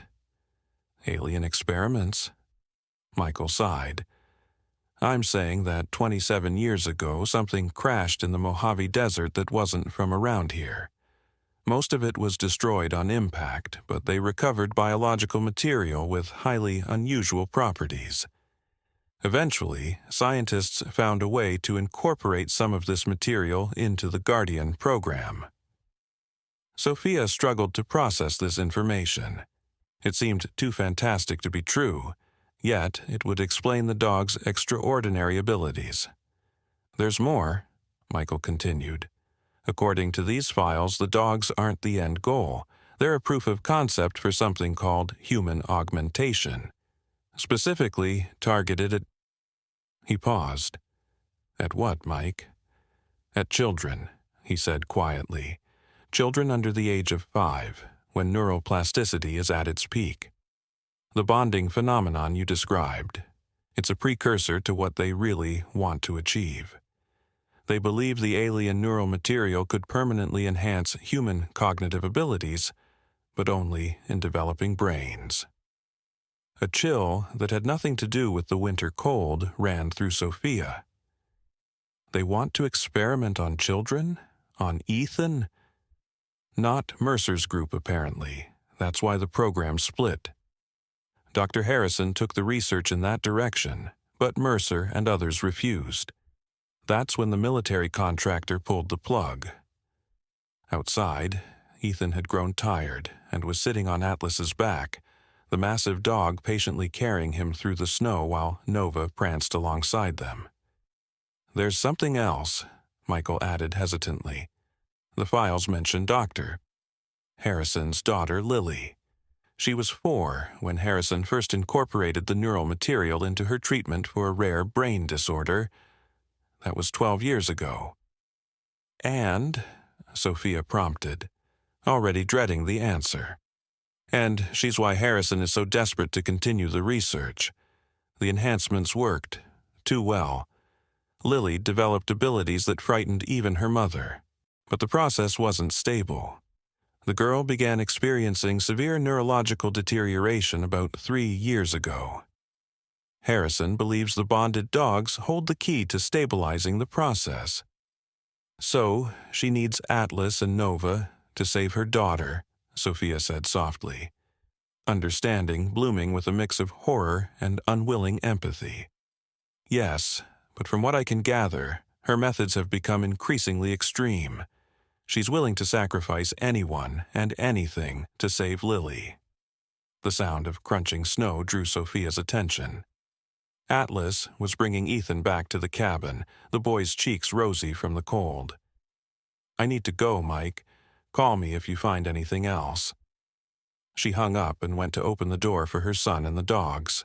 Speaker 1: "Alien experiments." Michael sighed. "I'm saying that 27 years ago something crashed in the Mojave Desert that wasn't from around here. Most of it was destroyed on impact, but they recovered biological material with highly unusual properties. Eventually, scientists found a way to incorporate some of this material into the Guardian program. Sophia struggled to process this information. It seemed too fantastic to be true, yet it would explain the dog's extraordinary abilities. "There's more," Michael continued. "According to these files, the dogs aren't the end goal. They're a proof of concept for something called human augmentation, specifically targeted at—" He paused. "At what, Mike?" "At children," he said quietly. "Children under the age of 5, when neuroplasticity is at its peak. The bonding phenomenon you described. It's a precursor to what they really want to achieve. They believe the alien neural material could permanently enhance human cognitive abilities, but only in developing brains." A chill that had nothing to do with the winter cold ran through Sophia. They want to experiment on children? On Ethan? Not Mercer's group, apparently. That's why the program split. Dr. Harrison took the research in that direction, but Mercer and others refused. That's when the military contractor pulled the plug. Outside, Ethan had grown tired and was sitting on Atlas's back, the massive dog patiently carrying him through the snow while Nova pranced alongside them. "There's something else," Michael added hesitantly. "The files mention Dr. Harrison's daughter, Lily. She was 4 when Harrison first incorporated the neural material into her treatment for a rare brain disorder. That was 12 years ago." "And," Sophia prompted, already dreading the answer. "And she's why Harrison is so desperate to continue the research. The enhancements worked too well. Lily developed abilities that frightened even her mother. But the process wasn't stable. The girl began experiencing severe neurological deterioration about 3 years ago. Harrison believes the bonded dogs hold the key to stabilizing the process. So, she needs Atlas and Nova to save her daughter," Sophia said softly, understanding blooming with a mix of horror and unwilling empathy. "Yes, but from what I can gather, her methods have become increasingly extreme. She's willing to sacrifice anyone and anything to save Lily." The sound of crunching snow drew Sophia's attention. Atlas was bringing Ethan back to the cabin, the boy's cheeks rosy from the cold. "I need to go, Mike. Call me if you find anything else." She hung up and went to open the door for her son and the dogs.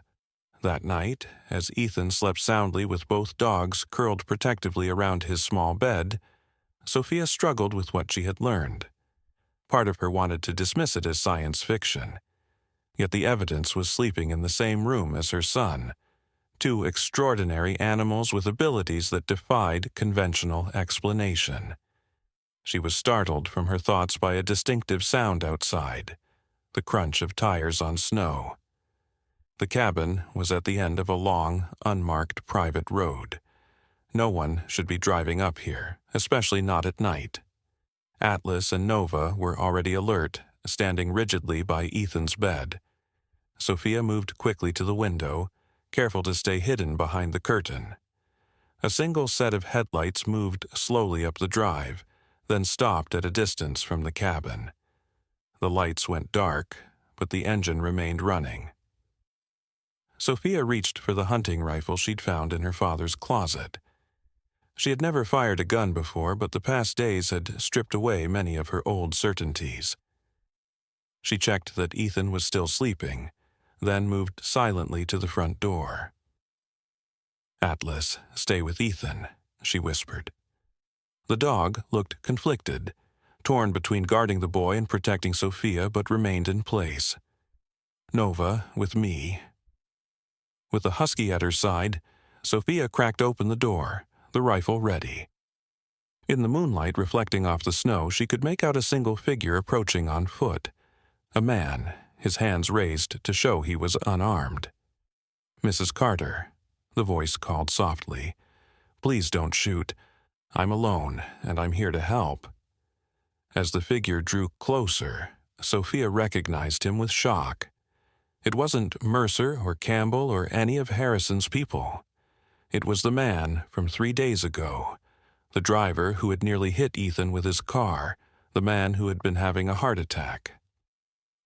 Speaker 1: That night, as Ethan slept soundly with both dogs curled protectively around his small bed, Sophia struggled with what she had learned. Part of her wanted to dismiss it as science fiction. Yet the evidence was sleeping in the same room as her son. 2 extraordinary animals with abilities that defied conventional explanation. She was startled from her thoughts by a distinctive sound outside, the crunch of tires on snow. The cabin was at the end of a long, unmarked private road. No one should be driving up here, especially not at night. Atlas and Nova were already alert, standing rigidly by Ethan's bed. Sophia moved quickly to the window, careful to stay hidden behind the curtain. A single set of headlights moved slowly up the drive, then stopped at a distance from the cabin. The lights went dark, but the engine remained running. Sophia reached for the hunting rifle she'd found in her father's closet. She had never fired a gun before, but the past days had stripped away many of her old certainties. She checked that Ethan was still sleeping, then moved silently to the front door. "Atlas, stay with Ethan," she whispered. The dog looked conflicted, torn between guarding the boy and protecting Sophia, but remained in place. "Nova, with me." With the husky at her side, Sophia cracked open the door, the rifle ready. In the moonlight reflecting off the snow, she could make out a single figure approaching on foot. A man, his hands raised to show he was unarmed. "Mrs. Carter," the voice called softly. "Please don't shoot. I'm alone, and I'm here to help." As the figure drew closer, Sophia recognized him with shock. It wasn't Mercer or Campbell or any of Harrison's people. It was the man from 3 days ago, the driver who had nearly hit Ethan with his car, the man who had been having a heart attack.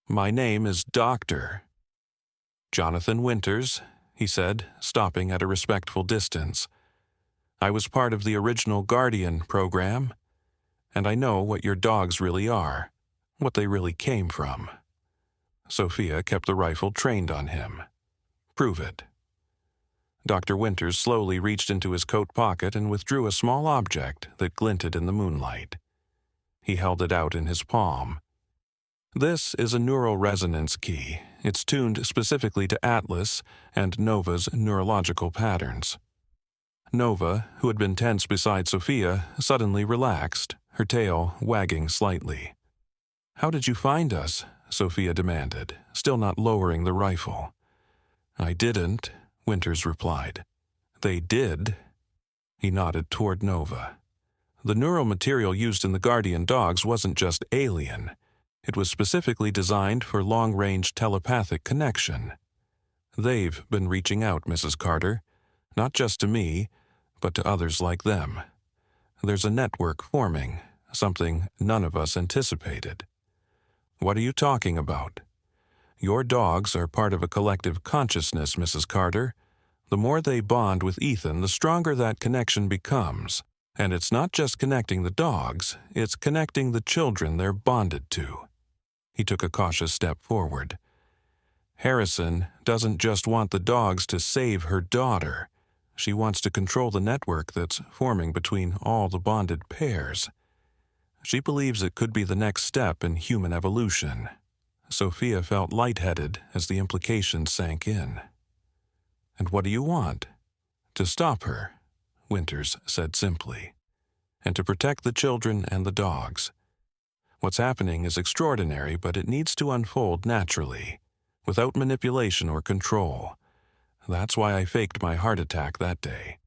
Speaker 1: "My name is Dr. Jonathan Winters," he said, stopping at a respectful distance. "I was part of the original Guardian program, and I know what your dogs really are, what they really came from." Sophia kept the rifle trained on him. "Prove it." Dr. Winters slowly reached into his coat pocket and withdrew a small object that glinted in the moonlight. He held it out in his palm. "This is a neural resonance key. It's tuned specifically to Atlas and Nova's neurological patterns." Nova, who had been tense beside Sophia, suddenly relaxed, her tail wagging slightly. "How did you find us?" Sophia demanded, still not lowering the rifle. "I didn't," Winters replied. "They did." He nodded toward Nova. The neural material used in the Guardian dogs wasn't just alien. It was specifically designed for long-range telepathic connection. "They've been reaching out, Mrs. Carter, not just to me, but to others like them. There's a network forming, something none of us anticipated." "What are you talking about?" "Your dogs are part of a collective consciousness, Mrs. Carter. The more they bond with Ethan, the stronger that connection becomes. And it's not just connecting the dogs, it's connecting the children they're bonded to." He took a cautious step forward. "Harrison doesn't just want the dogs to save her daughter. She wants to control the network that's forming between all the bonded pairs. She believes it could be the next step in human evolution." Sophia felt lightheaded as the implications sank in. "And what do you want?" "To stop her," Winters said simply, "and to protect the children and the dogs. What's happening is extraordinary, but it needs to unfold naturally, without manipulation or control. That's why I faked my heart attack that day.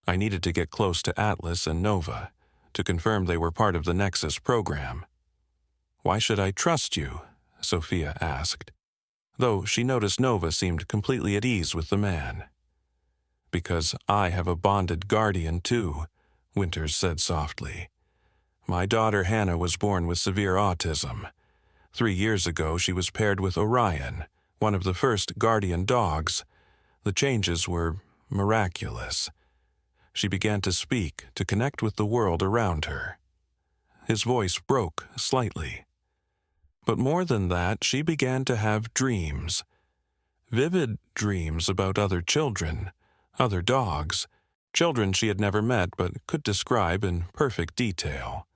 Speaker 1: I needed to get close to Atlas and Nova, to confirm they were part of the Nexus program." "Why should I trust you?" Sophia asked, though she noticed Nova seemed completely at ease with the man. "Because I have a bonded guardian too," Winters said softly. "My daughter Hannah was born with severe autism. 3 years ago she was paired with Orion, one of the first guardian dogs. The changes were miraculous. She began to speak, to connect with the world around her." His voice broke slightly. "But more than that, she began to have dreams. Vivid dreams about other children, other dogs, children she had never met but could describe in perfect detail."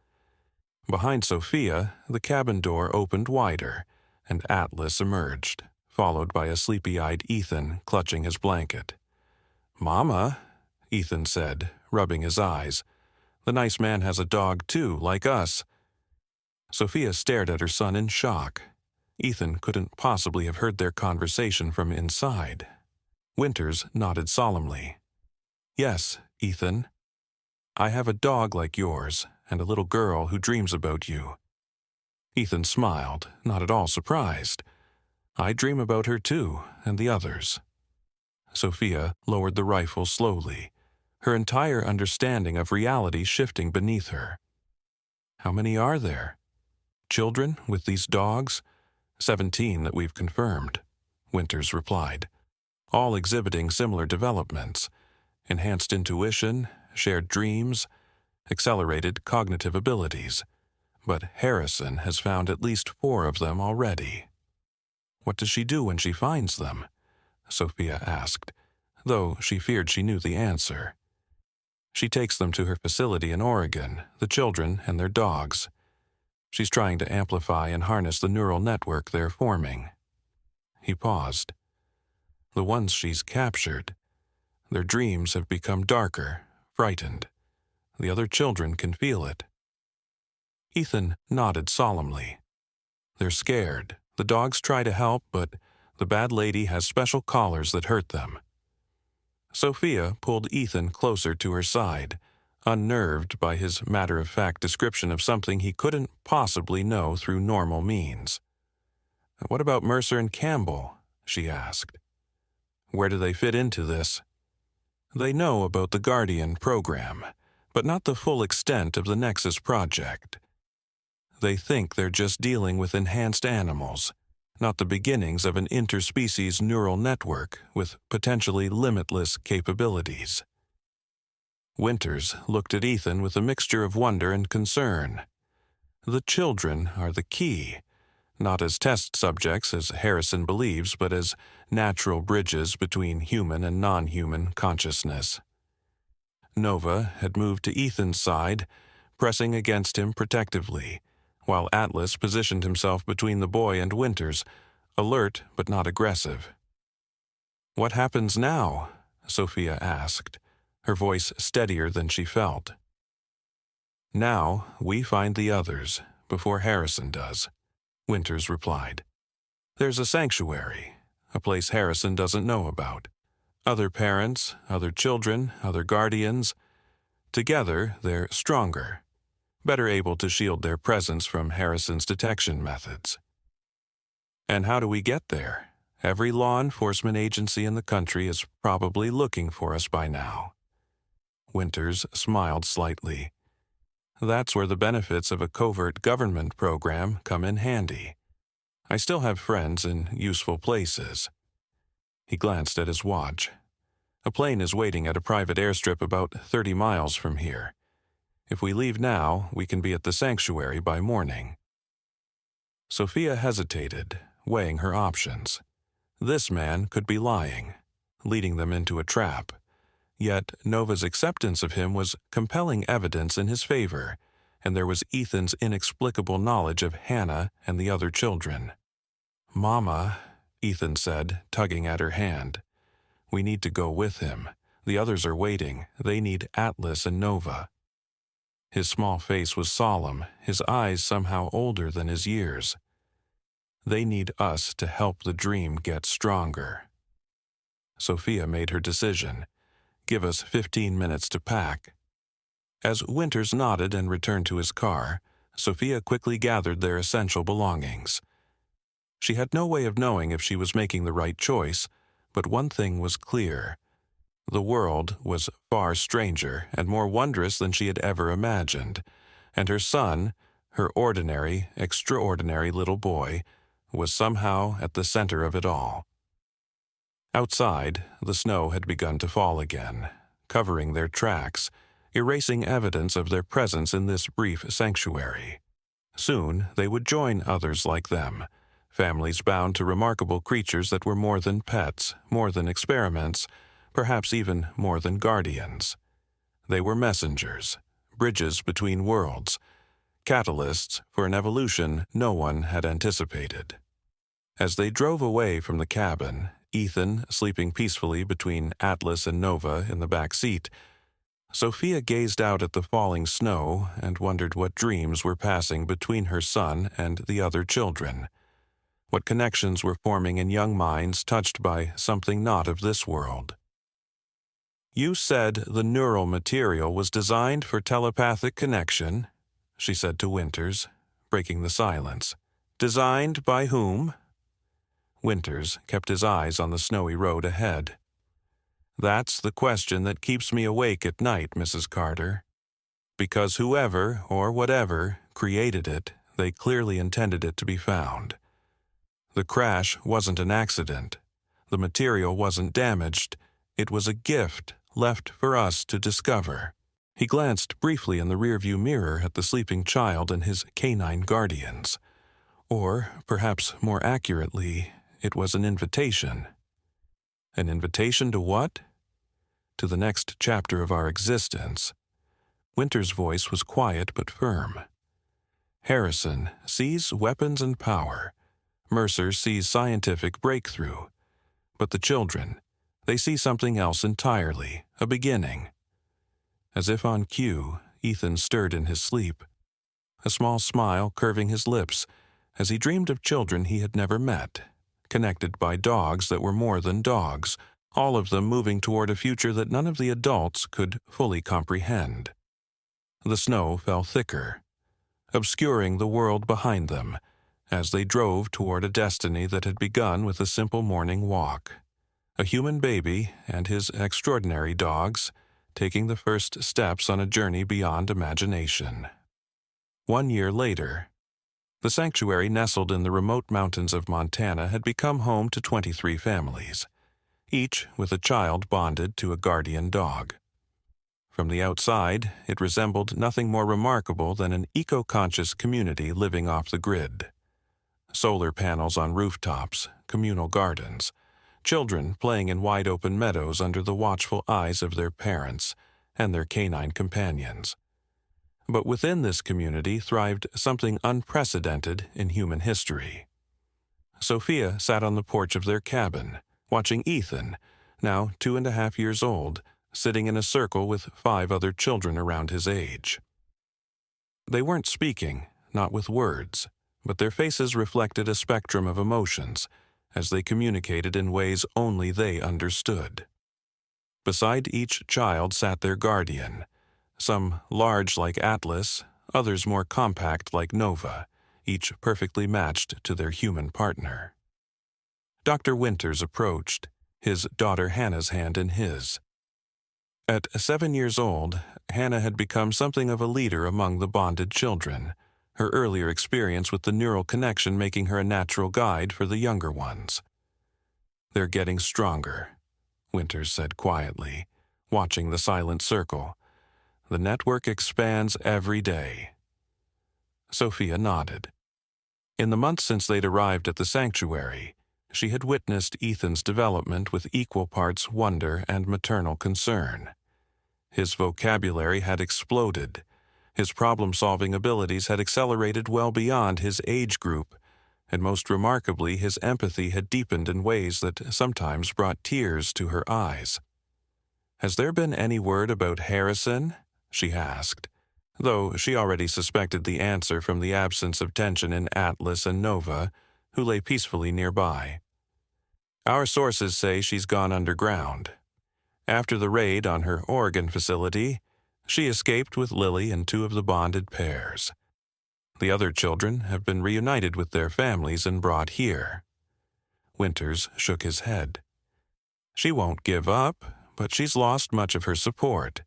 Speaker 1: Behind Sophia, the cabin door opened wider, and Atlas emerged, followed by a sleepy-eyed Ethan clutching his blanket. "Mama," Ethan said, rubbing his eyes. "The nice man has a dog too, like us." Sophia stared at her son in shock. Ethan couldn't possibly have heard their conversation from inside. Winters nodded solemnly. "Yes, Ethan. I have a dog like yours, and a little girl who dreams about you." Ethan smiled, not at all surprised. "I dream about her too, and the others." Sophia lowered the rifle slowly, her entire understanding of reality shifting beneath her. "How many are there?" "Children with these dogs? 17 that we've confirmed," Winters replied, "all exhibiting similar developments: enhanced intuition, shared dreams, accelerated cognitive abilities. But Harrison has found at least 4 of them already." "What does she do when she finds them?" Sophia asked, though she feared she knew the answer. "She takes them to her facility in Oregon, the children and their dogs. She's trying to amplify and harness the neural network they're forming." He paused. "The ones she's captured, their dreams have become darker, frightened. The other children can feel it." Ethan nodded solemnly. "They're scared. The dogs try to help, but the bad lady has special collars that hurt them." Sophia pulled Ethan closer to her side, unnerved by his matter-of-fact description of something he couldn't possibly know through normal means. "What about Mercer and Campbell?" she asked. "Where do they fit into this?" They know about the Guardian program, but not the full extent of the Nexus project. They think they're just dealing with enhanced animals, not the beginnings of an interspecies neural network with potentially limitless capabilities. Winters looked at Ethan with a mixture of wonder and concern. The children are the key, not as test subjects as Harrison believes, but as natural bridges between human and non-human consciousness. Nova had moved to Ethan's side, pressing against him protectively, while Atlas positioned himself between the boy and Winters, alert but not aggressive. "What happens now?" Sophia asked, her voice steadier than she felt. "Now we find the others, before Harrison does," Winters replied. "There's a sanctuary, a place Harrison doesn't know about. Other parents, other children, other guardians. Together, they're stronger, better able to shield their presence from Harrison's detection methods." "And how do we get there? Every law enforcement agency in the country is probably looking for us by now." Winters smiled slightly. "That's where the benefits of a covert government program come in handy. I still have friends in useful places." He glanced at his watch. "A plane is waiting at a private airstrip about 30 miles from here. If we leave now, we can be at the sanctuary by morning." Sophia hesitated, weighing her options. This man could be lying, leading them into a trap. Yet Nova's acceptance of him was compelling evidence in his favor, and there was Ethan's inexplicable knowledge of Hannah and the other children. "Mama," Ethan said, tugging at her hand. "We need to go with him. The others are waiting. They need Atlas and Nova." His small face was solemn, his eyes somehow older than his years. "They need us to help the dream get stronger." Sophia made her decision. "Give us 15 minutes to pack." As Winters nodded and returned to his car, Sophia quickly gathered their essential belongings. She had no way of knowing if she was making the right choice, but one thing was clear. The world was far stranger and more wondrous than she had ever imagined, and her son, her ordinary, extraordinary little boy, was somehow at the center of it all. Outside, the snow had begun to fall again, covering their tracks, erasing evidence of their presence in this brief sanctuary. Soon they would join others like them, families bound to remarkable creatures that were more than pets, more than experiments, perhaps even more than guardians. They were messengers, bridges between worlds, catalysts for an evolution no one had anticipated. As they drove away from the cabin, Ethan sleeping peacefully between Atlas and Nova in the back seat, Sophia gazed out at the falling snow and wondered what dreams were passing between her son and the other children, what connections were forming in young minds touched by something not of this world. "You said the neural material was designed for telepathic connection," she said to Winters, breaking the silence. "Designed by whom?" Winters kept his eyes on the snowy road ahead. "That's the question that keeps me awake at night, Mrs. Carter. Because whoever, or whatever, created it, they clearly intended it to be found. The crash wasn't an accident. The material wasn't damaged. It was a gift left for us to discover." He glanced briefly in the rearview mirror at the sleeping child and his canine guardians. Or, perhaps more accurately, it was an invitation. An invitation to what? To the next chapter of our existence. Winter's voice was quiet but firm. Harrison sees weapons and power. Mercer sees scientific breakthrough. But the children, they see something else entirely, a beginning. As if on cue, Ethan stirred in his sleep, a small smile curving his lips as he dreamed of children he had never met, connected by dogs that were more than dogs, all of them moving toward a future that none of the adults could fully comprehend. The snow fell thicker, obscuring the world behind them, as they drove toward a destiny that had begun with a simple morning walk, a human baby and his extraordinary dogs taking the first steps on a journey beyond imagination. 1 year later, the sanctuary nestled in the remote mountains of Montana had become home to 23 families, each with a child bonded to a guardian dog. From the outside, it resembled nothing more remarkable than an eco-conscious community living off the grid. Solar panels on rooftops, communal gardens, children playing in wide-open meadows under the watchful eyes of their parents and their canine companions. But within this community thrived something unprecedented in human history. Sophia sat on the porch of their cabin, watching Ethan, now 2.5 years old, sitting in a circle with 5 other children around his age. They weren't speaking, not with words, but their faces reflected a spectrum of emotions as they communicated in ways only they understood. Beside each child sat their guardian, some large like Atlas, others more compact like Nova, each perfectly matched to their human partner. Dr. Winters approached, his daughter Hannah's hand in his. At 7 years old, Hannah had become something of a leader among the bonded children, her earlier experience with the neural connection making her a natural guide for the younger ones. "They're getting stronger," Winters said quietly, watching the silent circle. "The network expands every day." Sophia nodded. In the months since they'd arrived at the sanctuary, she had witnessed Ethan's development with equal parts wonder and maternal concern. His vocabulary had exploded. His problem-solving abilities had accelerated well beyond his age group, and most remarkably, his empathy had deepened in ways that sometimes brought tears to her eyes. "Has there been any word about Harrison?" she asked, though she already suspected the answer from the absence of tension in Atlas and Nova, who lay peacefully nearby. "Our sources say she's gone underground. After the raid on her Oregon facility, she escaped with Lily and 2 of the bonded pairs. The other children have been reunited with their families and brought here." Winters shook his head. "She won't give up, but she's lost much of her support.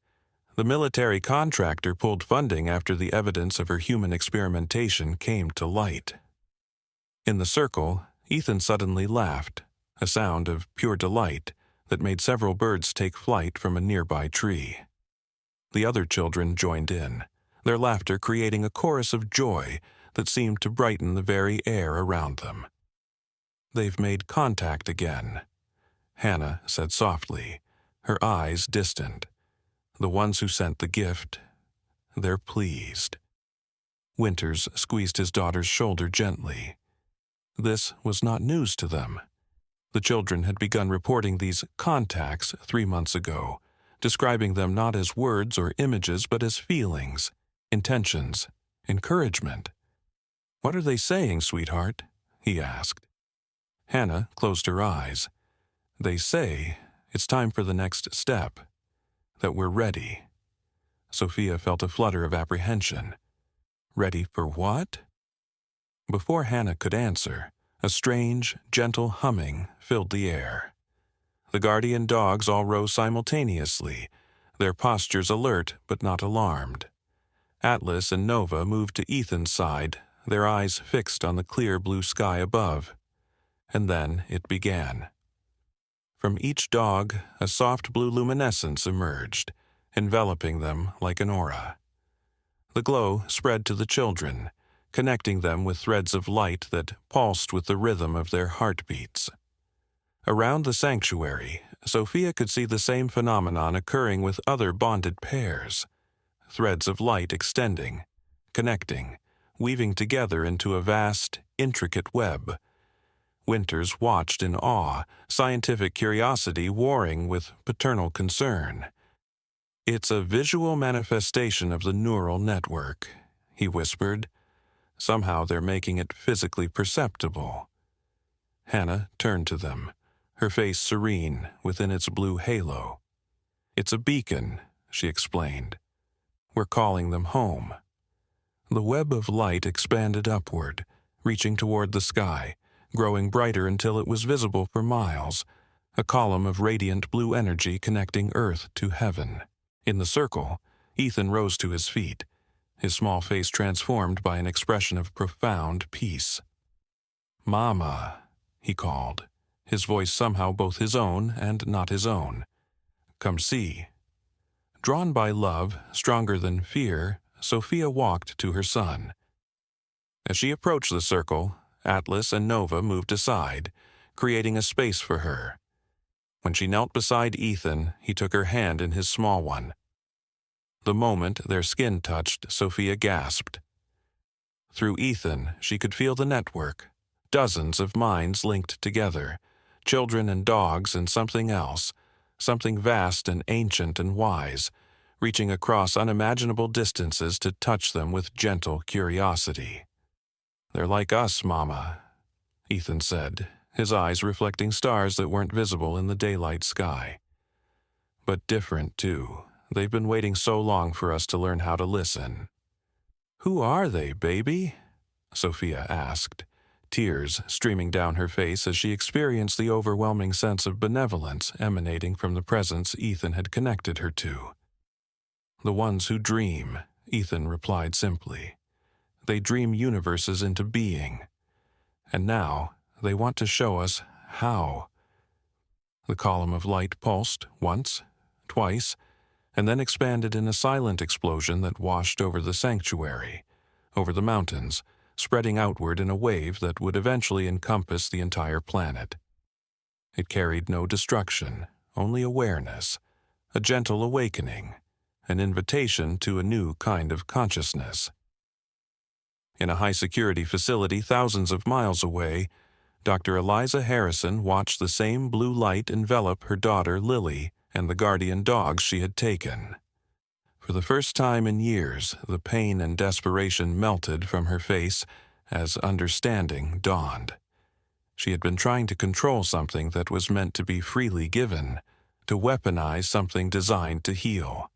Speaker 1: The military contractor pulled funding after the evidence of her human experimentation came to light." In the circle, Ethan suddenly laughed, a sound of pure delight that made several birds take flight from a nearby tree. The other children joined in, their laughter creating a chorus of joy that seemed to brighten the very air around them. "They've made contact again," Hannah said softly, her eyes distant. "The ones who sent the gift, they're pleased." Winters squeezed his daughter's shoulder gently. This was not news to them. The children had begun reporting these contacts 3 months ago, describing them not as words or images but as feelings, intentions, encouragement. "What are they saying, sweetheart?" he asked. Hannah closed her eyes. "They say it's time for the next step, that we're ready." Sophia felt a flutter of apprehension. Ready for what? Before Hannah could answer, a strange, gentle humming filled the air. The guardian dogs all rose simultaneously, their postures alert but not alarmed. Atlas and Nova moved to Ethan's side, their eyes fixed on the clear blue sky above. And then it began. From each dog, a soft blue luminescence emerged, enveloping them like an aura. The glow spread to the children, connecting them with threads of light that pulsed with the rhythm of their heartbeats. Around the sanctuary, Sophia could see the same phenomenon occurring with other bonded pairs. Threads of light extending, connecting, weaving together into a vast, intricate web. Winters watched in awe, scientific curiosity warring with paternal concern. "It's a visual manifestation of the neural network," he whispered. "Somehow they're making it physically perceptible." Hannah turned to them, her face serene within its blue halo. "It's a beacon," she explained. "We're calling them home." The web of light expanded upward, reaching toward the sky, growing brighter until it was visible for miles, a column of radiant blue energy connecting Earth to heaven. In the circle, Ethan rose to his feet, his small face transformed by an expression of profound peace. "Mama," he called, his voice somehow both his own and not his own. "Come see." Drawn by love, stronger than fear, Sophia walked to her son. As she approached the circle, Atlas and Nova moved aside, creating a space for her. When she knelt beside Ethan, he took her hand in his small one. The moment their skin touched, Sophia gasped. Through Ethan, she could feel the network, dozens of minds linked together, children and dogs and something else, something vast and ancient and wise, reaching across unimaginable distances to touch them with gentle curiosity. "They're like us, Mama," Ethan said, his eyes reflecting stars that weren't visible in the daylight sky. "But different, too. They've been waiting so long for us to learn how to listen." "Who are they, baby?" Sophia asked, tears streaming down her face as she experienced the overwhelming sense of benevolence emanating from the presence Ethan had connected her to. "The ones who dream," Ethan replied simply. "They dream universes into being. And now they want to show us how." The column of light pulsed once, twice, and then expanded in a silent explosion that washed over the sanctuary, over the mountains, spreading outward in a wave that would eventually encompass the entire planet. It carried no destruction, only awareness, a gentle awakening, an invitation to a new kind of consciousness. In a high-security facility thousands of miles away, Dr. Eliza Harrison watched the same blue light envelop her daughter Lily and the guardian dogs she had taken. For the first time in years, the pain and desperation melted from her face as understanding dawned. She had been trying to control something that was meant to be freely given, to weaponize something designed to heal.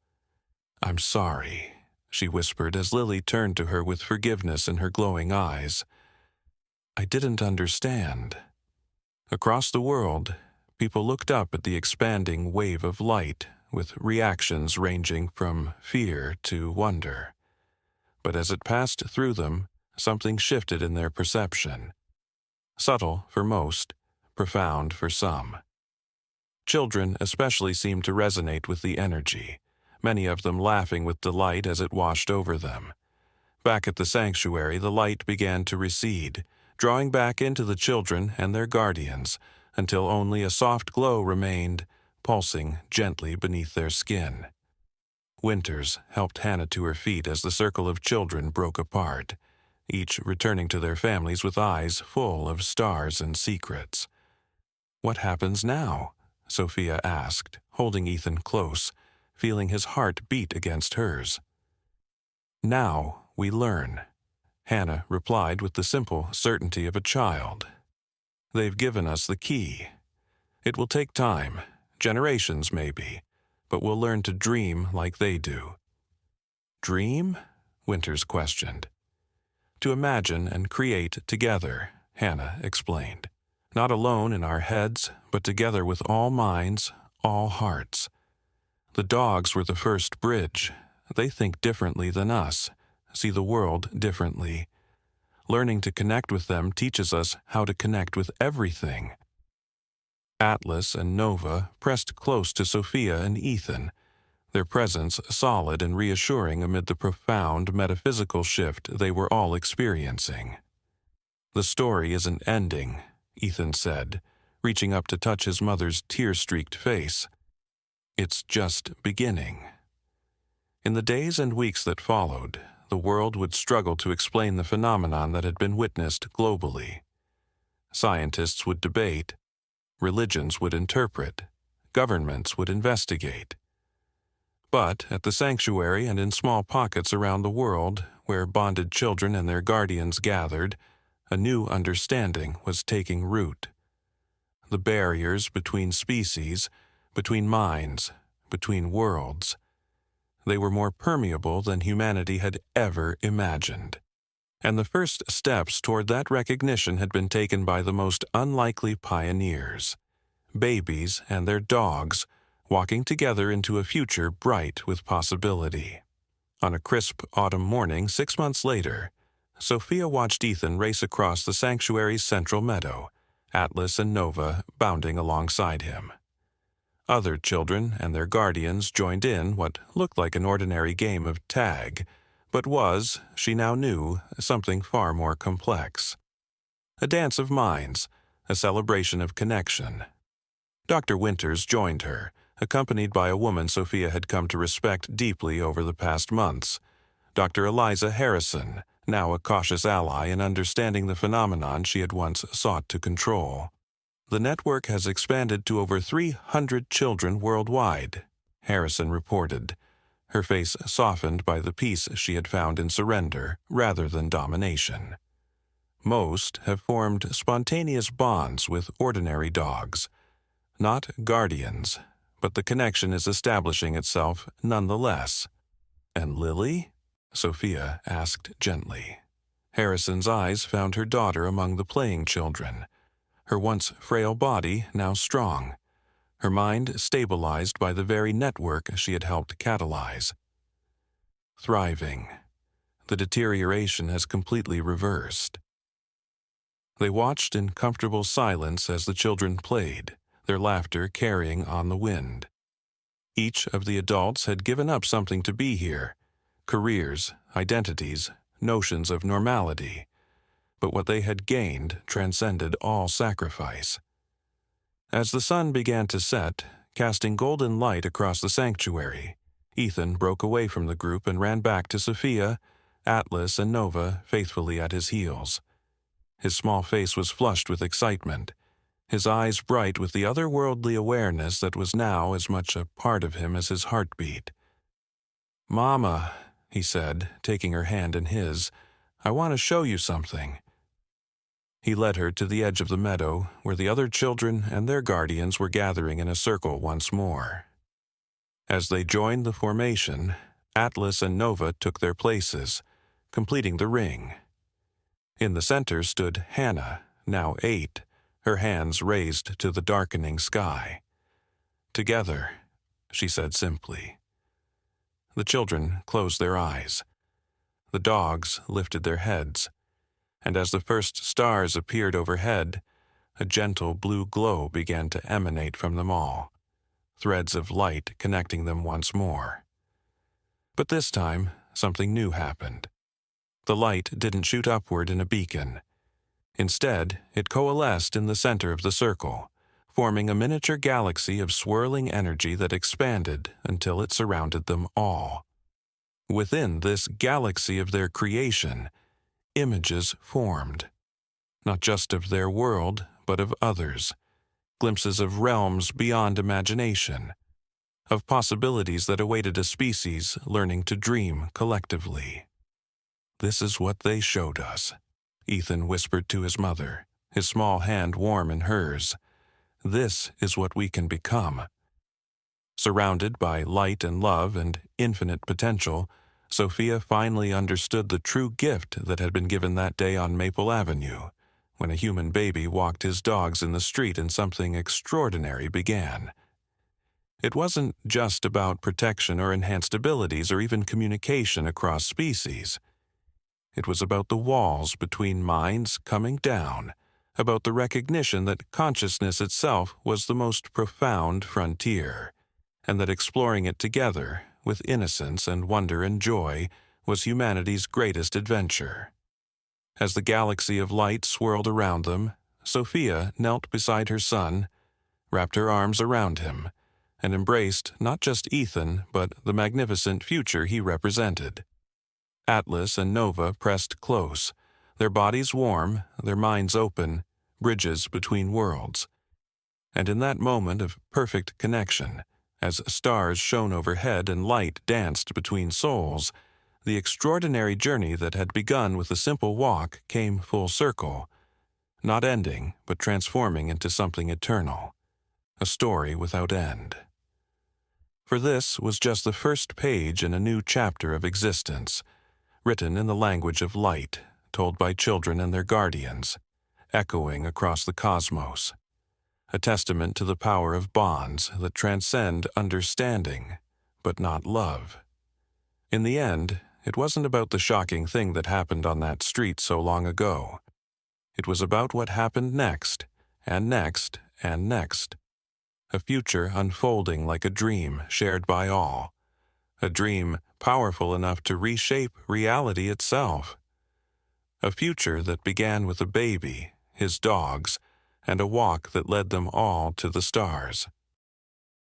Speaker 1: "I'm sorry," she whispered as Lily turned to her with forgiveness in her glowing eyes. "I didn't understand." Across the world, people looked up at the expanding wave of light, with reactions ranging from fear to wonder. But as it passed through them, something shifted in their perception. Subtle for most, profound for some. Children especially seemed to resonate with the energy, many of them laughing with delight as it washed over them. Back at the sanctuary, the light began to recede, drawing back into the children and their guardians, until only a soft glow remained, pulsing gently beneath their skin. Winters helped Hannah to her feet as the circle of children broke apart, each returning to their families with eyes full of stars and secrets. "What happens now?" Sophia asked, holding Ethan close, feeling his heart beat against hers. "Now we learn," Hannah replied with the simple certainty of a child. "They've given us the key. It will take time, generations maybe, but we'll learn to dream like they do." "Dream?" Winters questioned. "To imagine and create together," Hannah explained. "Not alone in our heads, but together with all minds, all hearts. The dogs were the first bridge. They think differently than us, see the world differently. Learning to connect with them teaches us how to connect with everything." Atlas and Nova pressed close to Sophia and Ethan, their presence solid and reassuring amid the profound metaphysical shift they were all experiencing. "The story isn't ending," Ethan said, reaching up to touch his mother's tear-streaked face. "It's just beginning." In the days and weeks that followed, the world would struggle to explain the phenomenon that had been witnessed globally. Scientists would debate, religions would interpret, governments would investigate. But at the sanctuary and in small pockets around the world, where bonded children and their guardians gathered, a new understanding was taking root. The barriers between species, between minds, between worlds, they were more permeable than humanity had ever imagined. And the first steps toward that recognition had been taken by the most unlikely pioneers, babies, and their dogs, walking together into a future bright with possibility. On a crisp autumn morning 6 months later, Sophia watched Ethan race across the sanctuary's central meadow, Atlas and Nova bounding alongside him. Other children and their guardians joined in what looked like an ordinary game of tag, but was, she now knew, something far more complex. A dance of minds, a celebration of connection. Dr. Winters joined her, accompanied by a woman Sophia had come to respect deeply over the past months, Dr. Eliza Harrison, now a cautious ally in understanding the phenomenon she had once sought to control. The network has expanded to over 300 children worldwide, Harrison reported, her face softened by the peace she had found in surrender rather than domination. Most have formed spontaneous bonds with ordinary dogs, not guardians, but the connection is establishing itself nonetheless. And Lily? Sophia asked gently. Harrison's eyes found her daughter among the playing children, her once frail body now strong, her mind stabilized by the very network she had helped catalyze. Thriving. The deterioration has completely reversed. They watched in comfortable silence as the children played, their laughter carrying on the wind. Each of the adults had given up something to be here, careers, identities, notions of normality, but what they had gained transcended all sacrifice. As the sun began to set, casting golden light across the sanctuary, Ethan broke away from the group and ran back to Sophia, Atlas, and Nova faithfully at his heels. His small face was flushed with excitement, his eyes bright with the otherworldly awareness that was now as much a part of him as his heartbeat. "Mama," he said, taking her hand in his, "I want to show you something." He led her to the edge of the meadow, where the other children and their guardians were gathering in a circle once more. As they joined the formation, Atlas and Nova took their places, completing the ring. In the center stood Hannah, now 8, her hands raised to the darkening sky. "Together," she said simply. The children closed their eyes. The dogs lifted their heads, and as the first stars appeared overhead, a gentle blue glow began to emanate from them all, threads of light connecting them once more. But this time, something new happened. The light didn't shoot upward in a beacon. Instead, it coalesced in the center of the circle, forming a miniature galaxy of swirling energy that expanded until it surrounded them all. Within this galaxy of their creation, images formed, not just of their world, but of others, glimpses of realms beyond imagination, of possibilities that awaited a species learning to dream collectively. "This is what they showed us," Ethan whispered to his mother, his small hand warm in hers. "This is what we can become." Surrounded by light and love and infinite potential, Sophia finally understood the true gift that had been given that day on Maple Avenue, when a human baby walked his dogs in the street and something extraordinary began. It wasn't just about protection or enhanced abilities or even communication across species. It was about the walls between minds coming down, about the recognition that consciousness itself was the most profound frontier, and that exploring it together, with innocence and wonder and joy, was humanity's greatest adventure. As the galaxy of light swirled around them, Sophia knelt beside her son, wrapped her arms around him, and embraced not just Ethan, but the magnificent future he represented. Atlas and Nova pressed close, their bodies warm, their minds open, bridges between worlds. And in that moment of perfect connection, as stars shone overhead and light danced between souls, the extraordinary journey that had begun with a simple walk came full circle, not ending, but transforming into something eternal, a story without end. For this was just the first page in a new chapter of existence, written in the language of light, told by children and their guardians, echoing across the cosmos. a testament to the power of bonds that transcend understanding, but not love. In the end, it wasn't about the shocking thing that happened on that street so long ago. It was about what happened next, and next, and next. A future unfolding like a dream shared by all. A dream powerful enough to reshape reality itself. A future that began with a baby, his dogs, and a walk that led them all to the stars.